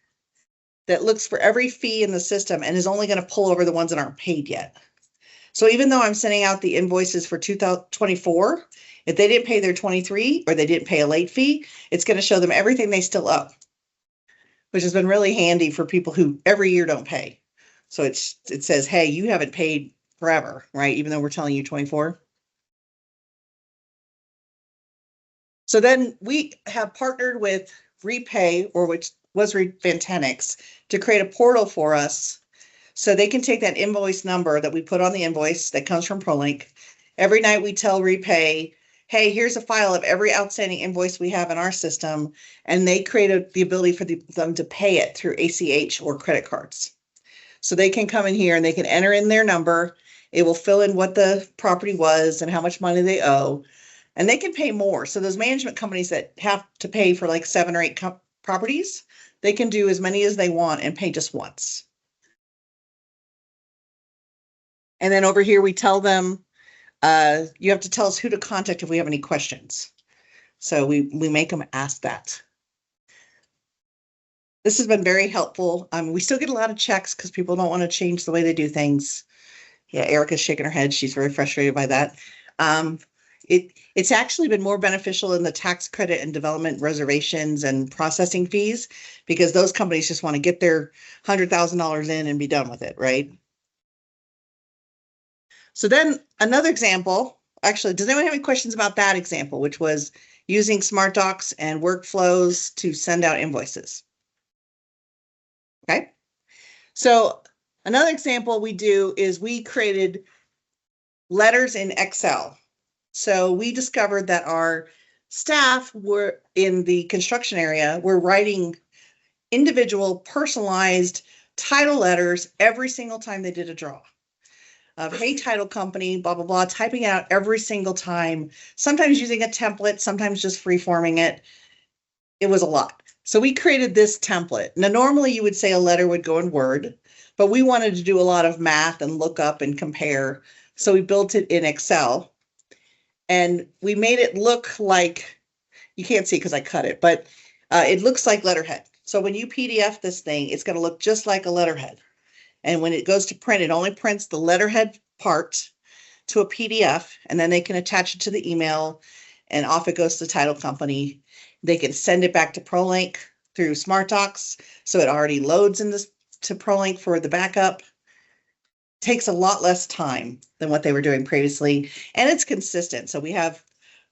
that looks for every fee in the system and is only going to pull over the ones that aren't paid yet. So even though I'm sending out the invoices for 2024, if they didn't pay their 23 or they didn't pay a late fee, it's going to show them everything they still owe, which has been really handy for people who every year don't pay. So it says, hey, you haven't paid forever, right? Even though we're telling you 24. So then we have partnered with Repay, or which was Vantanix, to create a portal for us so they can take that invoice number that we put on the invoice that comes from ProLink. Every night we tell Repay, hey, here's a file of every outstanding invoice we have in our system, and they created the ability for them to pay it through ACH or credit cards. So they can come in here and they can enter in their number. It will fill in what the property was and how much money they owe, and they can pay more. So those management companies that have to pay for like 7 or 8 properties, they can do as many as they want and pay just once. And then over here, we tell them, you have to tell us who to contact if we have any questions. So we make them ask that. This has been very helpful. We still get a lot of checks because people don't want to change the way they do things. Yeah, Erica's shaking her head. She's very frustrated by that. It's actually been more beneficial in the tax credit and development reservations and processing fees, because those companies just want to get their $100,000 in and be done with it, right? So then another example, actually, does anyone have any questions about that example, which was using Smart Docs and workflows to send out invoices? Okay. So another example we do is we created letters in Excel. So we discovered that our staff were in the construction area, were writing individual personalized title letters every single time they did a draw. Of, hey, title company, blah, blah, blah, typing it out every single time, sometimes using a template, sometimes just free-forming it. It was a lot. So we created this template. Now, normally you would say a letter would go in Word, but we wanted to do a lot of math and look up and compare. So we built it in Excel, and we made it look like, you can't see because I cut it, but it looks like letterhead. So when you PDF this thing, it's going to look just like a letterhead. And when it goes to print, it only prints the letterhead part to a PDF, and then they can attach it to the email, and off it goes to the title company. They can send it back to ProLink through Smart Docs, so it already loads in this to ProLink for the backup. Takes a lot less time than what they were doing previously, and it's consistent. So we have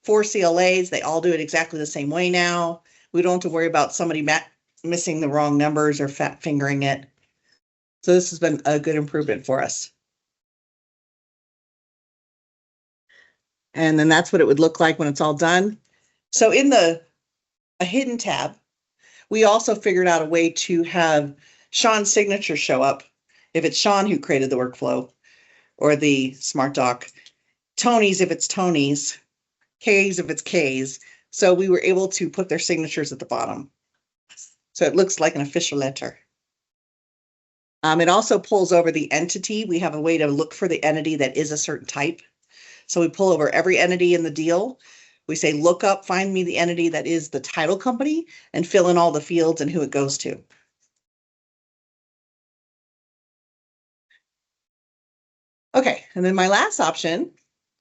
4 CLAs. They all do it exactly the same way now. We don't have to worry about somebody missing the wrong numbers or fat fingering it. So this has been a good improvement for us. And then that's what it would look like when it's all done. So in a hidden tab, we also figured out a way to have Sean's signature show up if it's Sean who created the workflow or the Smart Doc, Tony's if it's Tony's, K's if it's K's. So we were able to put their signatures at the bottom. So it looks like an official letter. It also pulls over the entity. We have a way to look for the entity that is a certain type. So we pull over every entity in the deal. We say, look up, find me the entity that is the title company, and fill in all the fields and who it goes to. Okay, and then my last option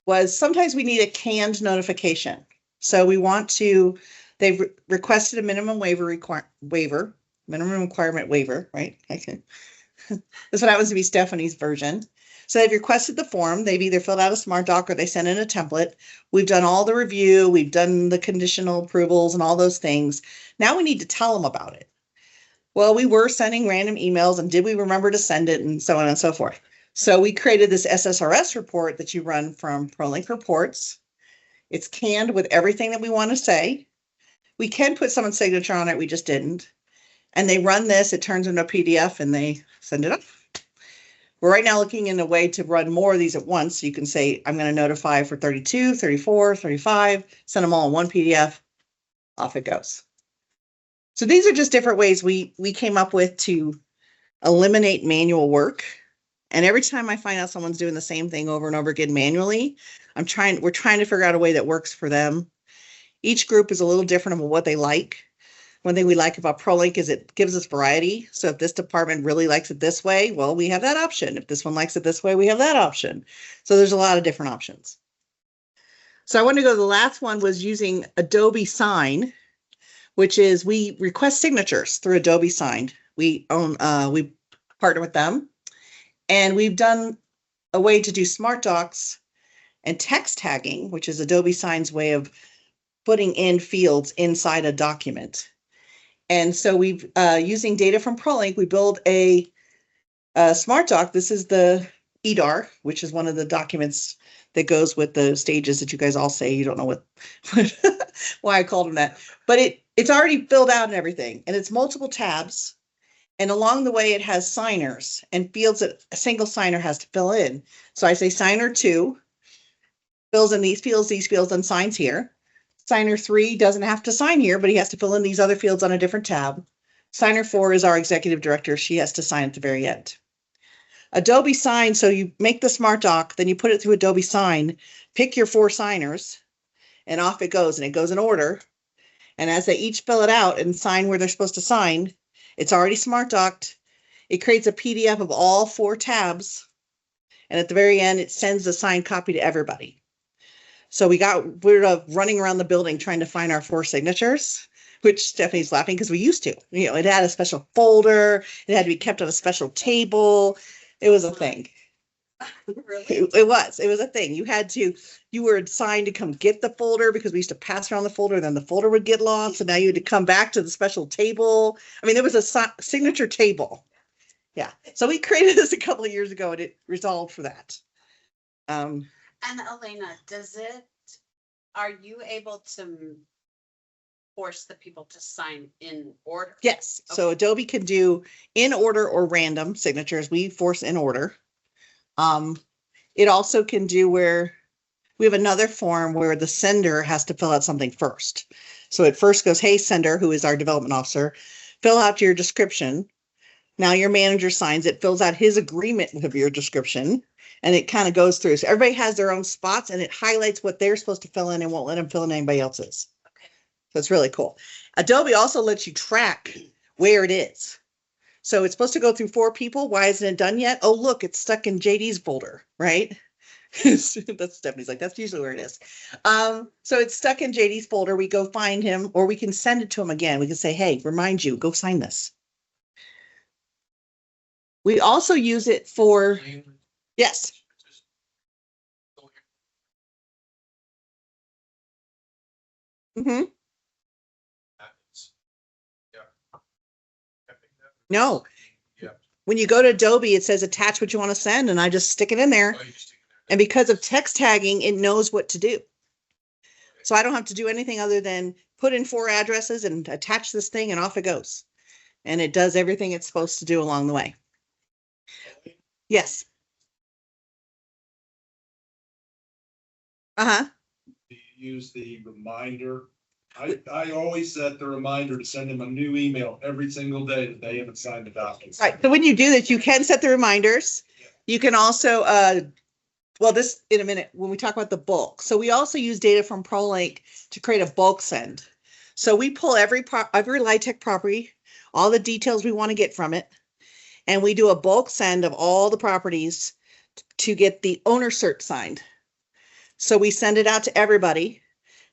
was sometimes we need a canned notification. So we want to, they've requested a minimum minimum requirement waiver, right? That's what happens to be Stephanie's version. So they've requested the form. They've either filled out a Smart Doc or they sent in a template. We've done all the review. We've done the conditional approvals and all those things. Now we need to tell them about it. Well, we were sending random emails, and did we remember to send it, and so on and so forth. So we created this SSRS report that you run from ProLink Reports. It's canned with everything that we want to say. We can put someone's signature on it. We just didn't. And they run this. It turns into a PDF, and they send it up. We're right now looking in a way to run more of these at once. So you can say, I'm going to notify for 32, 34, 35, send them all in one PDF. Off it goes. So these are just different ways we came up with to eliminate manual work. And every time I find out someone's doing the same thing over and over again manually, we're trying to figure out a way that works for them. Each group is a little different of what they like. One thing we like about ProLink is it gives us variety. So if this department really likes it this way, well, we have that option. If this one likes it this way, we have that option. So there's a lot of different options. So I want to go to the last one, was using Adobe Sign, which is we request signatures through Adobe Sign. We partner with them, and we've done a way to do smart docs and text tagging, which is Adobe Sign's way of putting in fields inside a document. And so we've using data from ProLink, we build a smart doc. This is the EDAR, which is one of the documents that goes with the stages that you guys all say you don't know what why I called them that, but it's already filled out and everything, and it's multiple tabs, and along the way it has signers and fields that a single signer has to fill in. So I say signer 2 fills in these fields and signs here. Signer 3 doesn't have to sign here, but he has to fill in these other fields on a different tab. Signer 4 is our executive director. She has to sign at the very end. Adobe Sign, so you make the smart doc, then you put it through Adobe Sign, pick your 4 signers, and off it goes, and it goes in order. And as they each fill it out and sign where they're supposed to sign, it's already smart docked. It creates a PDF of all 4 tabs, and at the very end, it sends the signed copy to everybody. So we're running around the building trying to find our 4 signatures, which Stephanie's laughing because we used to. You know, it had a special folder. It had to be kept on a special table. It was a thing. Really? It was a thing. You were assigned to come get the folder because we used to pass around the folder. Then the folder would get lost. So now you had to come back to the special table. I mean, there was a signature table. Yeah. So we created this a couple of years ago, and it resolved for that. And Alena, are you able to force the people to sign in order? Yes. So Adobe can do in order or random signatures. We force in order. It also can do where we have another form where the sender has to fill out something first. So it first goes, hey, sender, who is our development officer, fill out your description. Now your manager signs it, fills out his agreement with your description, and it kind of goes through. So everybody has their own spots, and it highlights what they're supposed to fill in and won't let them fill in anybody else's. Okay. So it's really cool. Adobe also lets you track where it is. So it's supposed to go through 4 people. Why isn't it done yet? Oh, look, it's stuck in JD's folder, right? That's Stephanie's like, that's usually where it is. So it's stuck in JD's folder. We go find him, or we can send it to him again. We can say, hey, remind you, go sign this. We also use it for, yes. Mm-hmm. No. When you go to Adobe, it says attach what you want to send, and I just stick it in there. And because of text tagging, it knows what to do. So I don't have to do anything other than put in 4 addresses and attach this thing, and off it goes. And it does everything it's supposed to do along the way. Yes. Uh-huh. Do you use the reminder? I always set the reminder to send them a new email every single day that they haven't signed the document. Right. So when you do this, you can set the reminders. You can also, well, this in a minute when we talk about the bulk. So we also use data from ProLink to create a bulk send. So we pull every LIHTC property, all the details we want to get from it, and we do a bulk send of all the properties to get the owner cert signed. So we send it out to everybody,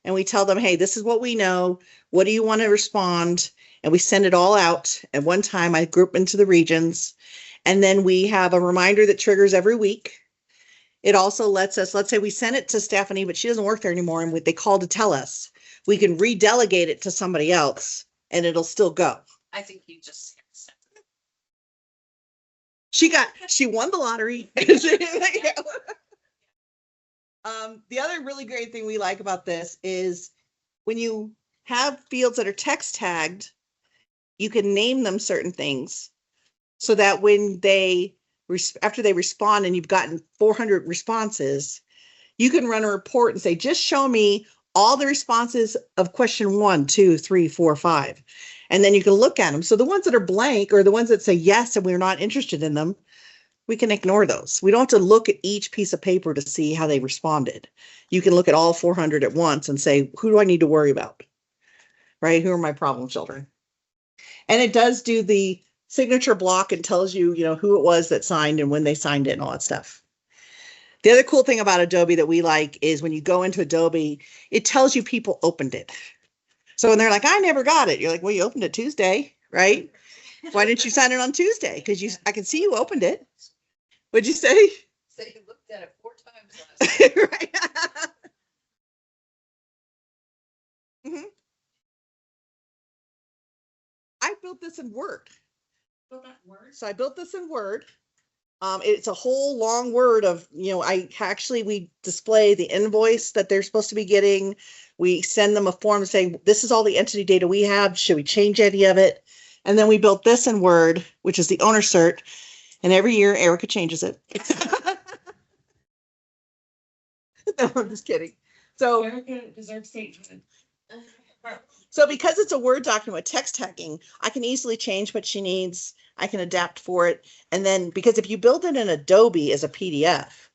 and we tell them, hey, this is what we know. What do you want to respond? And we send it all out at one time. I group into the regions, and then we have a reminder that triggers every week. It also lets us, let's say we send it to Stephanie, but she doesn't work there anymore, and they call to tell us. We can redelegate it to somebody else, and it'll still go. I think you just said it. She won the lottery. The other really great thing we like about this is when you have fields that are text tagged, you can name them certain things so that when they after they respond and you've gotten 400 responses, you can run a report and say, just show me all the responses of question 1, 2, 3, 4, 5. And then you can look at them. So the ones that are blank or the ones that say yes and we're not interested in them, we can ignore those. We don't have to look at each piece of paper to see how they responded. You can look at all 400 at once and say, who do I need to worry about? Right? Who are my problem children? And it does do the signature block and tells you, who it was that signed and when they signed it and all that stuff. The other cool thing about Adobe that we like is when you go into Adobe, it tells you people opened it. So when they're like, I never got it, you're like, well, you opened it Tuesday, right? Why didn't you sign it on Tuesday? Because I can see you opened it. What'd you say? So you looked at it 4 times last Right. Mhm. I built this in Word. Well, that works. So I built this in Word. It's a whole long word of, we display the invoice that they're supposed to be getting. We send them a form saying, this is all the entity data we have. Should we change any of it? And then we built this in Word, which is the owner cert. And every year Erica changes it. No, I'm just kidding. So Erica deserves statehood. So because it's a Word document with text tagging, I can easily change what she needs. I can adapt for it. And then because if you build it in Adobe as a PDF,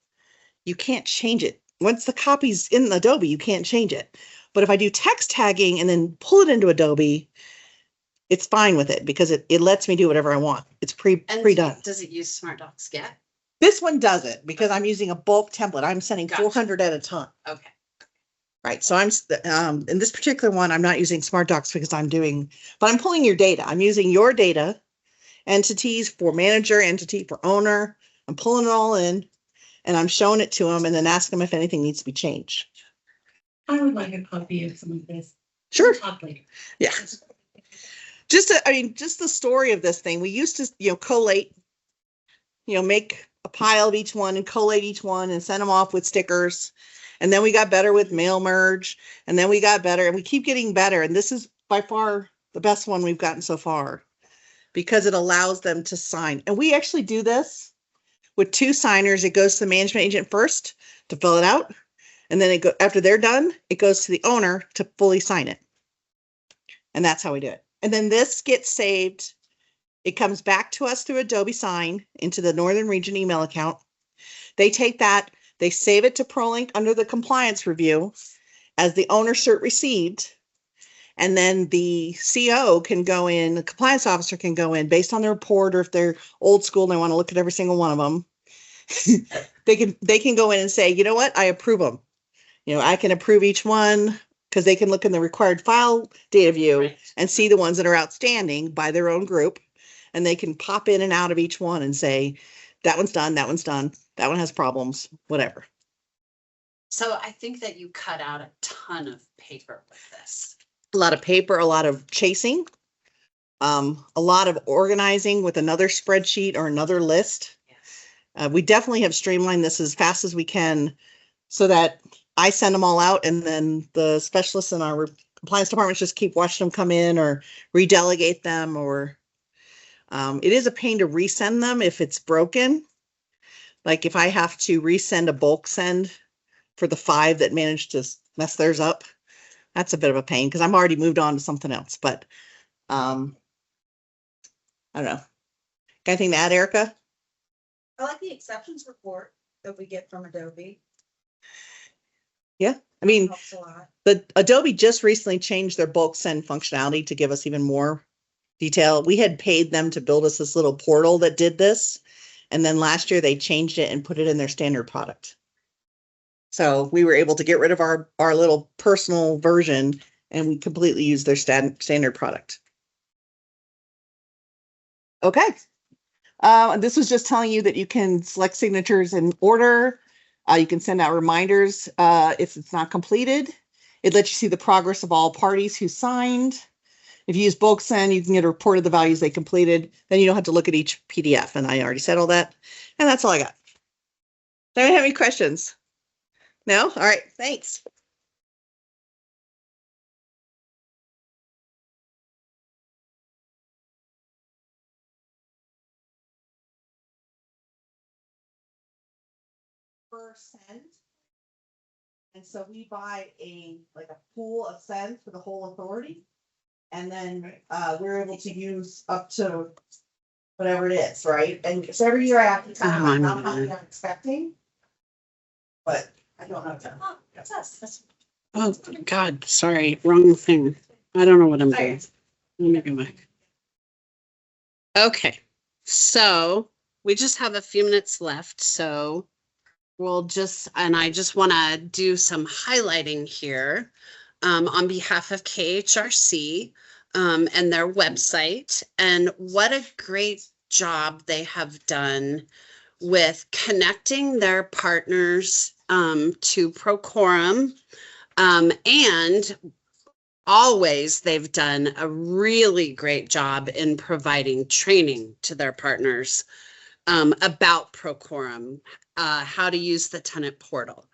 you can't change it. Once the copy's in Adobe, you can't change it. But if I do text tagging and then pull it into Adobe, it's fine with it because it lets me do whatever I want. It's pre-done. Does it use Smart Docs Get? This one doesn't because I'm using a bulk template. I'm sending Gotcha. 400 at a time. Okay. Right. So I'm in this particular one, I'm not using Smart Docs because but I'm pulling your data. I'm using your data, entities for manager, entity for owner. I'm pulling it all in and I'm showing it to them and then ask them if anything needs to be changed. I would like a copy of some of this. Sure. We'll talk later. Yeah. Just the story of this thing. We used to, collate, make a pile of each one and collate each one and send them off with stickers. And then we got better with mail merge. And then we got better and we keep getting better. And this is by far the best one we've gotten so far because it allows them to sign. And we actually do this with 2 signers. It goes to the management agent first to fill it out. And then after they're done, it goes to the owner to fully sign it. And that's how we do it. And then this gets saved. It comes back to us through Adobe Sign into the Northern Region email account. They take that, they save it to ProLink under the compliance review as the owner cert received. And then the CO can go in, the compliance officer can go in based on the report, or if they're old school and they want to look at every single one of them, they can go in and say, you know what, I approve them. I can approve each one because they can look in the required file data view and see the ones that are outstanding by their own group. And they can pop in and out of each one and say, that one's done, that one's done, that one has problems, whatever. So I think that you cut out a ton of paper with this. A lot of paper, a lot of chasing, a lot of organizing with another spreadsheet or another list. Yes. We definitely have streamlined this as fast as we can so that I send them all out and then the specialists in our compliance departments just keep watching them come in or redelegate them, or it is a pain to resend them if it's broken. Like if I have to resend a bulk send for the 5 that managed to mess theirs up, that's a bit of a pain because I'm already moved on to something else. But I don't know. Got anything to add, Erica? I like the exceptions report that we get from Adobe. Yeah. I mean, Helps a lot. the Adobe just recently changed their bulk send functionality to give us even more detail. We had paid them to build us this little portal that did this. And then last year they changed it and put it in their standard product. So we were able to get rid of our little personal version and we completely use their standard product. Okay. This was just telling you that you can select signatures in order. You can send out reminders if it's not completed. It lets you see the progress of all parties who signed. If you use bulk send, you can get a report of the values they completed. Then you don't have to look at each PDF. And I already said all that. And that's all I got. Do I have any questions? No? All right. Thanks. per cent. And so we buy a pool of cents for the whole authority. And then we're able to use up to whatever it is, right? And so every year I have to tell them how much I'm expecting. But I don't know. That's us. Oh, God, sorry, wrong thing. I don't know what I'm doing. Let me go back. Okay, so we just have a few minutes left, so I just want to do some highlighting here on behalf of KHRC and their website, and what a great job they have done with connecting their partners to Procorem, and always they've done a really great job in providing training to their partners about Procorem, how to use the tenant portal.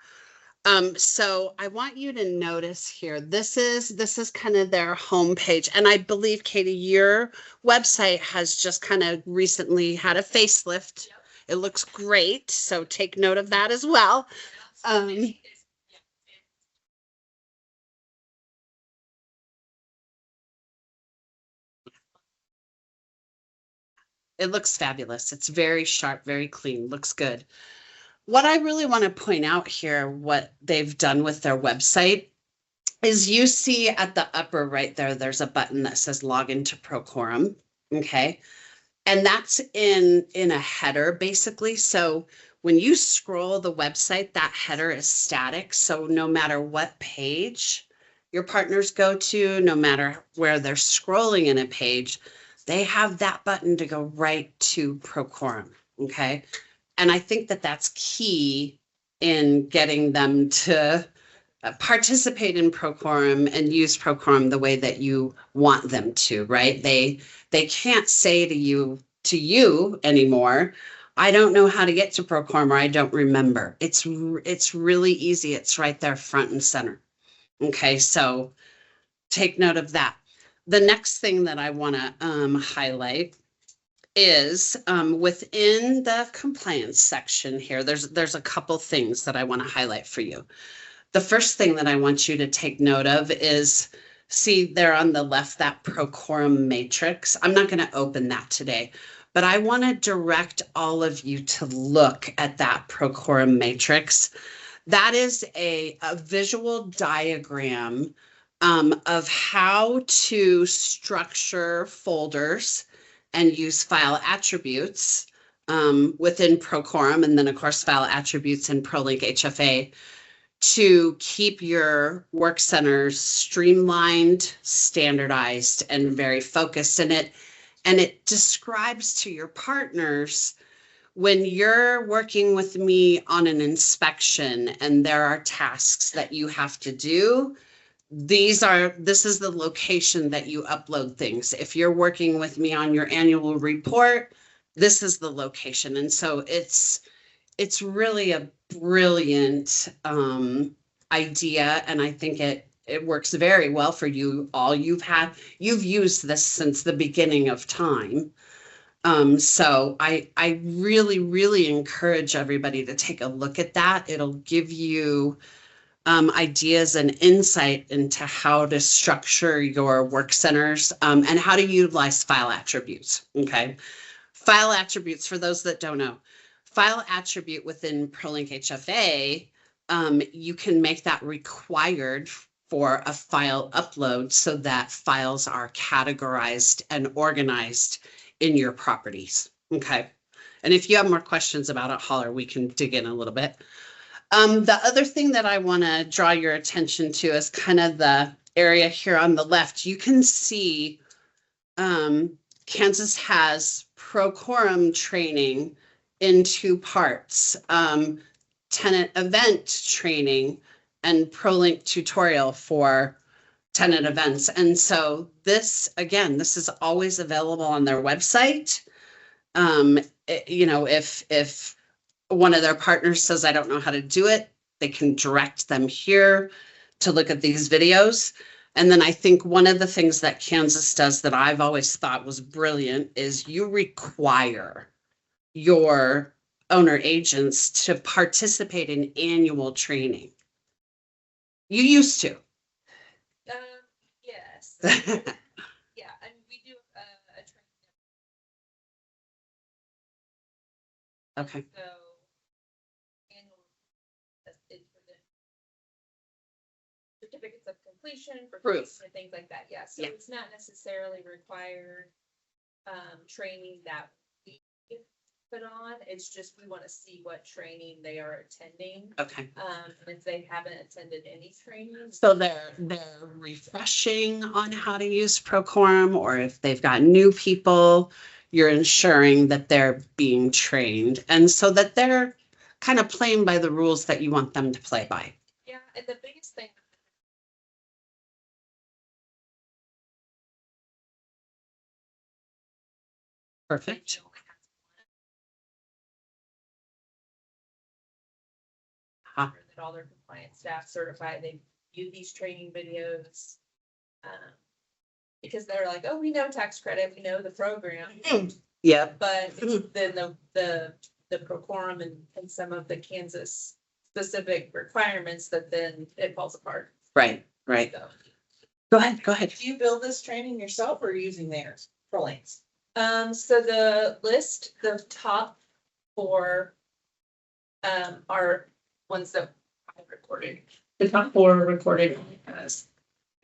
So I want you to notice here, this is kind of their homepage. And I believe, Katie, your website has just kind of recently had a facelift. Yep. It looks great. So take note of that as well. It looks fabulous. It's very sharp, very clean, looks good. What I really want to point out here, what they've done with their website, is you see at the upper right there, there's a button that says log into Procorem, okay? And that's in a header, basically. So when you scroll the website, that header is static. So no matter what page your partners go to, no matter where they're scrolling in a page, they have that button to go right to Procorem, okay? And I think that that's key in getting them to participate in Procorem and use Procorem the way that you want them to, right? They can't say to you anymore, I don't know how to get to Procorem, or I don't remember. It's really easy. It's right there front and center. Okay, so take note of that. The next thing that I want to highlight is within the compliance section here, there's a couple things that I want to highlight for you. The first thing that I want you to take note of is, see there on the left, that Procorem matrix. I'm not going to open that today, but I want to direct all of you to look at that Procorem matrix. That is a visual diagram of how to structure folders and use file attributes within Procorem, and then of course file attributes in ProLinkHFA to keep your work centers streamlined, standardized, and very focused in it. And it describes to your partners, when you're working with me on an inspection and there are tasks that you have to do, this is the location that you upload things. If you're working with me on your annual report, this is the location. And so it's really a brilliant idea, and I think it works very well for you all. You've used this since the beginning of time. So I really encourage everybody to take a look at that. It'll give you ideas and insight into how to structure your work centers and how to utilize file attributes. Okay, file attributes, for those that don't know, file attribute within ProLinkHFA, you can make that required for a file upload so that files are categorized and organized in your properties. Okay, and if you have more questions about it, holler, we can dig in a little bit. The other thing that I want to draw your attention to is kind of the area here on the left. You can see Kansas has Procorem training in two parts, tenant event training and ProLink tutorial for tenant events. And so this is always available on their website. If one of their partners says, I don't know how to do it, they can direct them here to look at these videos. And then I think one of the things that Kansas does that I've always thought was brilliant is you require your owner agents to participate in annual training? You used to. Yes. Yeah, and we do a training. Okay. So annual is for the certificates of completion for Proof. proof and things like that. Yeah, so Yeah. it's not necessarily required training that we put on. It's just we want to see what training they are attending. Okay. And if they haven't attended any training. So they're refreshing on how to use Procorem, or if they've got new people, you're ensuring that they're being trained and so that they're kind of playing by the rules that you want them to play by. Yeah, and the biggest thing. Perfect. Huh. That all their compliance staff certified, they view these training videos. Because they're like, oh, we know tax credit, we know the program, Yep. but then the Procorem and some of the Kansas specific requirements that then it falls apart. Right. So, Go ahead. Do you build this training yourself or using theirs, ProLinks? so the list, the top 4 are ones that I recorded. The top 4 are recorded on us.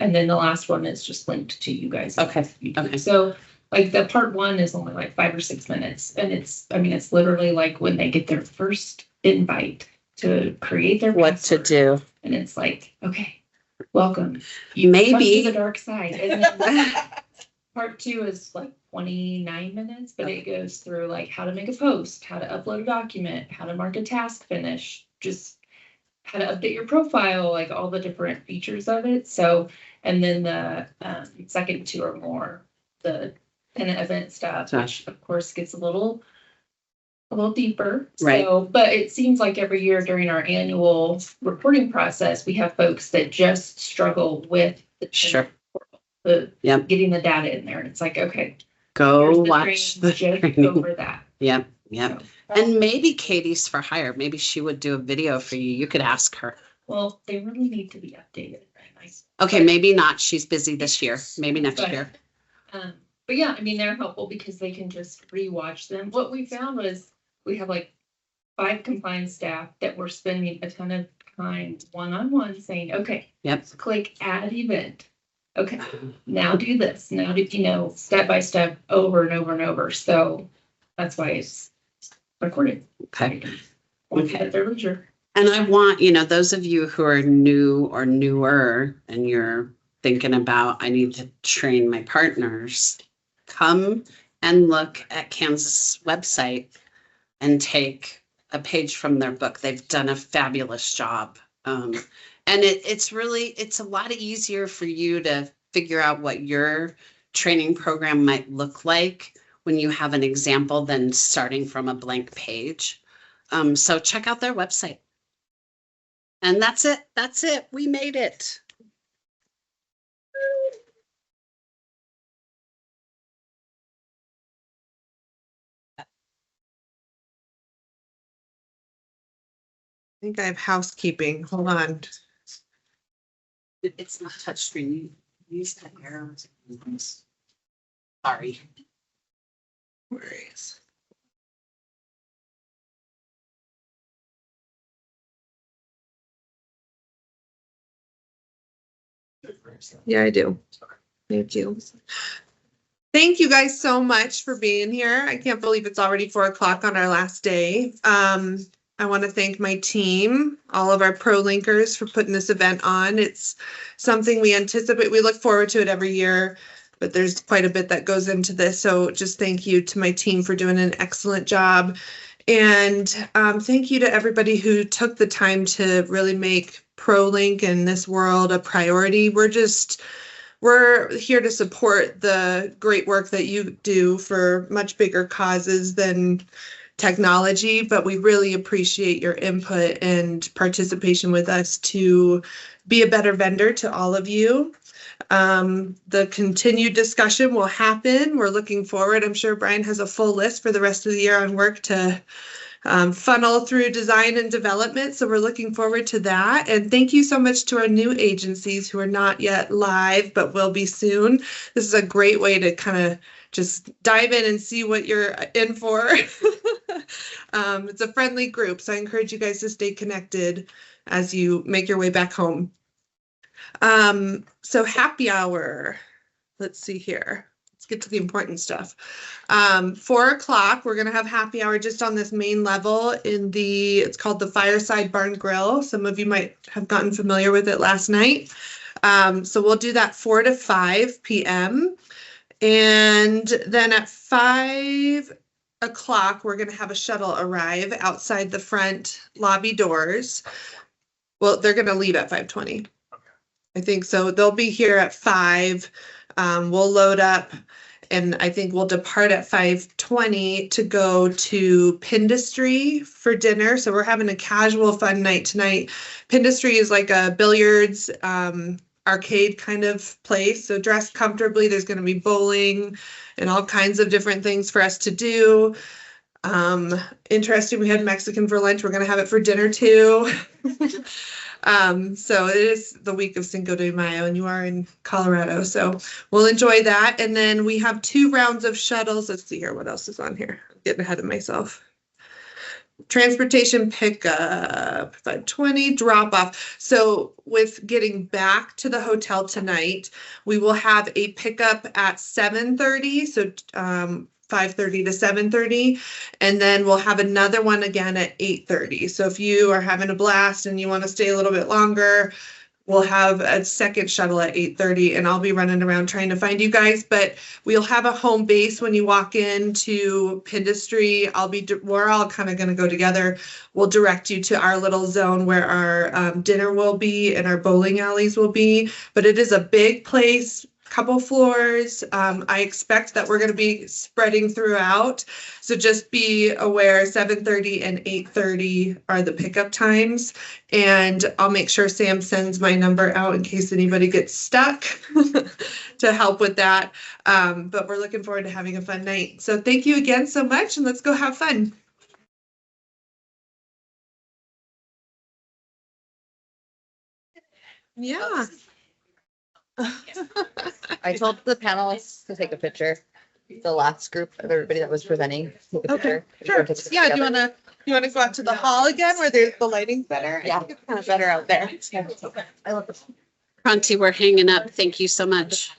And then the last one is just linked to you guys. Okay, okay. So like the part 1 is only like 5 or 6 minutes. And it's literally like when they get their first invite to create their What to password. do. And it's like, okay, welcome. Maybe. Come to the dark side. And then part 2 is like 29 minutes, but it goes through like how to make a post, how to upload a document, how to mark a task finish, just how to update your profile, like all the different features of it. So, and then the second 2 are more the tenant event stuff, which of course gets a little deeper. Right. So, but it seems like every year during our annual reporting process, we have folks that just struggle with the Sure. Yep. Getting the data in there. And it's like, okay, Go here's the watch the training, just training. over that. Yep. So, And maybe Katie's for hire. Maybe she would do a video for you. You could ask her. well, they really need to be updated. Nice. Okay, maybe not. She's busy this year. Maybe next But- year. But yeah, I mean, they're helpful because they can just rewatch them. What we found was we have like 5 compliance staff that were spending a ton of time one-on-one saying, okay, Yep. click add event. Okay, now do this. Now do, step by step over and over and over. So that's why it's recorded. Okay. At their leisure. And I want, those of you who are new or newer and you're thinking about, I need to train my partners, come and look at Kansas website and take a page from their book. They've done a fabulous job. And it's a lot easier for you to figure out what your training program might look like when you have an example than starting from a blank page. So check out their website. And that's it. We made it. I think I have housekeeping. Hold on. It's not touchscreen. Use that arrow. Sorry. Worries. Yeah, I do. Thank you. Thank you guys so much for being here. I can't believe it's already 4 o'clock on our last day. I want to thank my team, all of our pro linkers for putting this event on. It's something we anticipate. We look forward to it every year, but there's quite a bit that goes into this. So just thank you to my team for doing an excellent job. And thank you to everybody who took the time to really make ProLink in this world a priority. We're here to support the great work that you do for much bigger causes than technology, but we really appreciate your input and participation with us to be a better vendor to all of you. The continued discussion will happen. We're looking forward. I'm sure Brian has a full list for the rest of the year on work to funnel through design and development. So we're looking forward to that. And thank you so much to our new agencies who are not yet live, but will be soon. This is a great way to kind of just dive in and see what you're in for. It's a friendly group, so I encourage you guys to stay connected as you make your way back home. So happy hour. Let's see here. Let's get to the important stuff. 4 o'clock, we're gonna have happy hour just on this main level in it's called the Fireside Barn Grill. Some of you might have gotten familiar with it last night. So we'll do that 4 to 5 p.m. And then at 5 o'clock, we're gonna have a shuttle arrive outside the front lobby doors. Well, they're gonna leave at 5:20. I think so. They'll be here at 5. We'll load up, and I think we'll depart at 5:20 to go to Pindustry for dinner. So we're having a casual fun night tonight. Pindustry is like a billiards arcade kind of place. So dress comfortably. There's going to be bowling and all kinds of different things for us to do. Interesting. We had Mexican for lunch. We're going to have it for dinner too. So it is the week of Cinco de Mayo and you are in Colorado, so we'll enjoy that. And then we have 2 rounds of shuttles. Let's see here. What else is on here? I'm getting ahead of myself. Transportation pickup, 5:20, drop off. So with getting back to the hotel tonight, we will have a pickup at 7:30. So, 5:30 to 7:30, and then we'll have another one again at 8:30. So if you are having a blast and you want to stay a little bit longer, we'll have a second shuttle at 8:30, and I'll be running around trying to find you guys, but we'll have a home base when you walk into Pindustry. We're all kind of going to go together. We'll direct you to our little zone where our dinner will be and our bowling alleys will be, but it is a big place. Couple floors. I expect that we're going to be spreading throughout. So just be aware 7:30 and 8:30 are the pickup times. And I'll make sure Sam sends my number out in case anybody gets stuck to help with that. But we're looking forward to having a fun night. So thank you again so much, and let's go have fun. Yeah. I told the panelists to take a picture. The last group of everybody that was presenting. Take a Okay, picture. sure. Yeah, do you wanna go out to the hall again where there's the lighting's better? Yeah, it's kind of better out there. I love this. Kranti, we're hanging up. Thank you so much.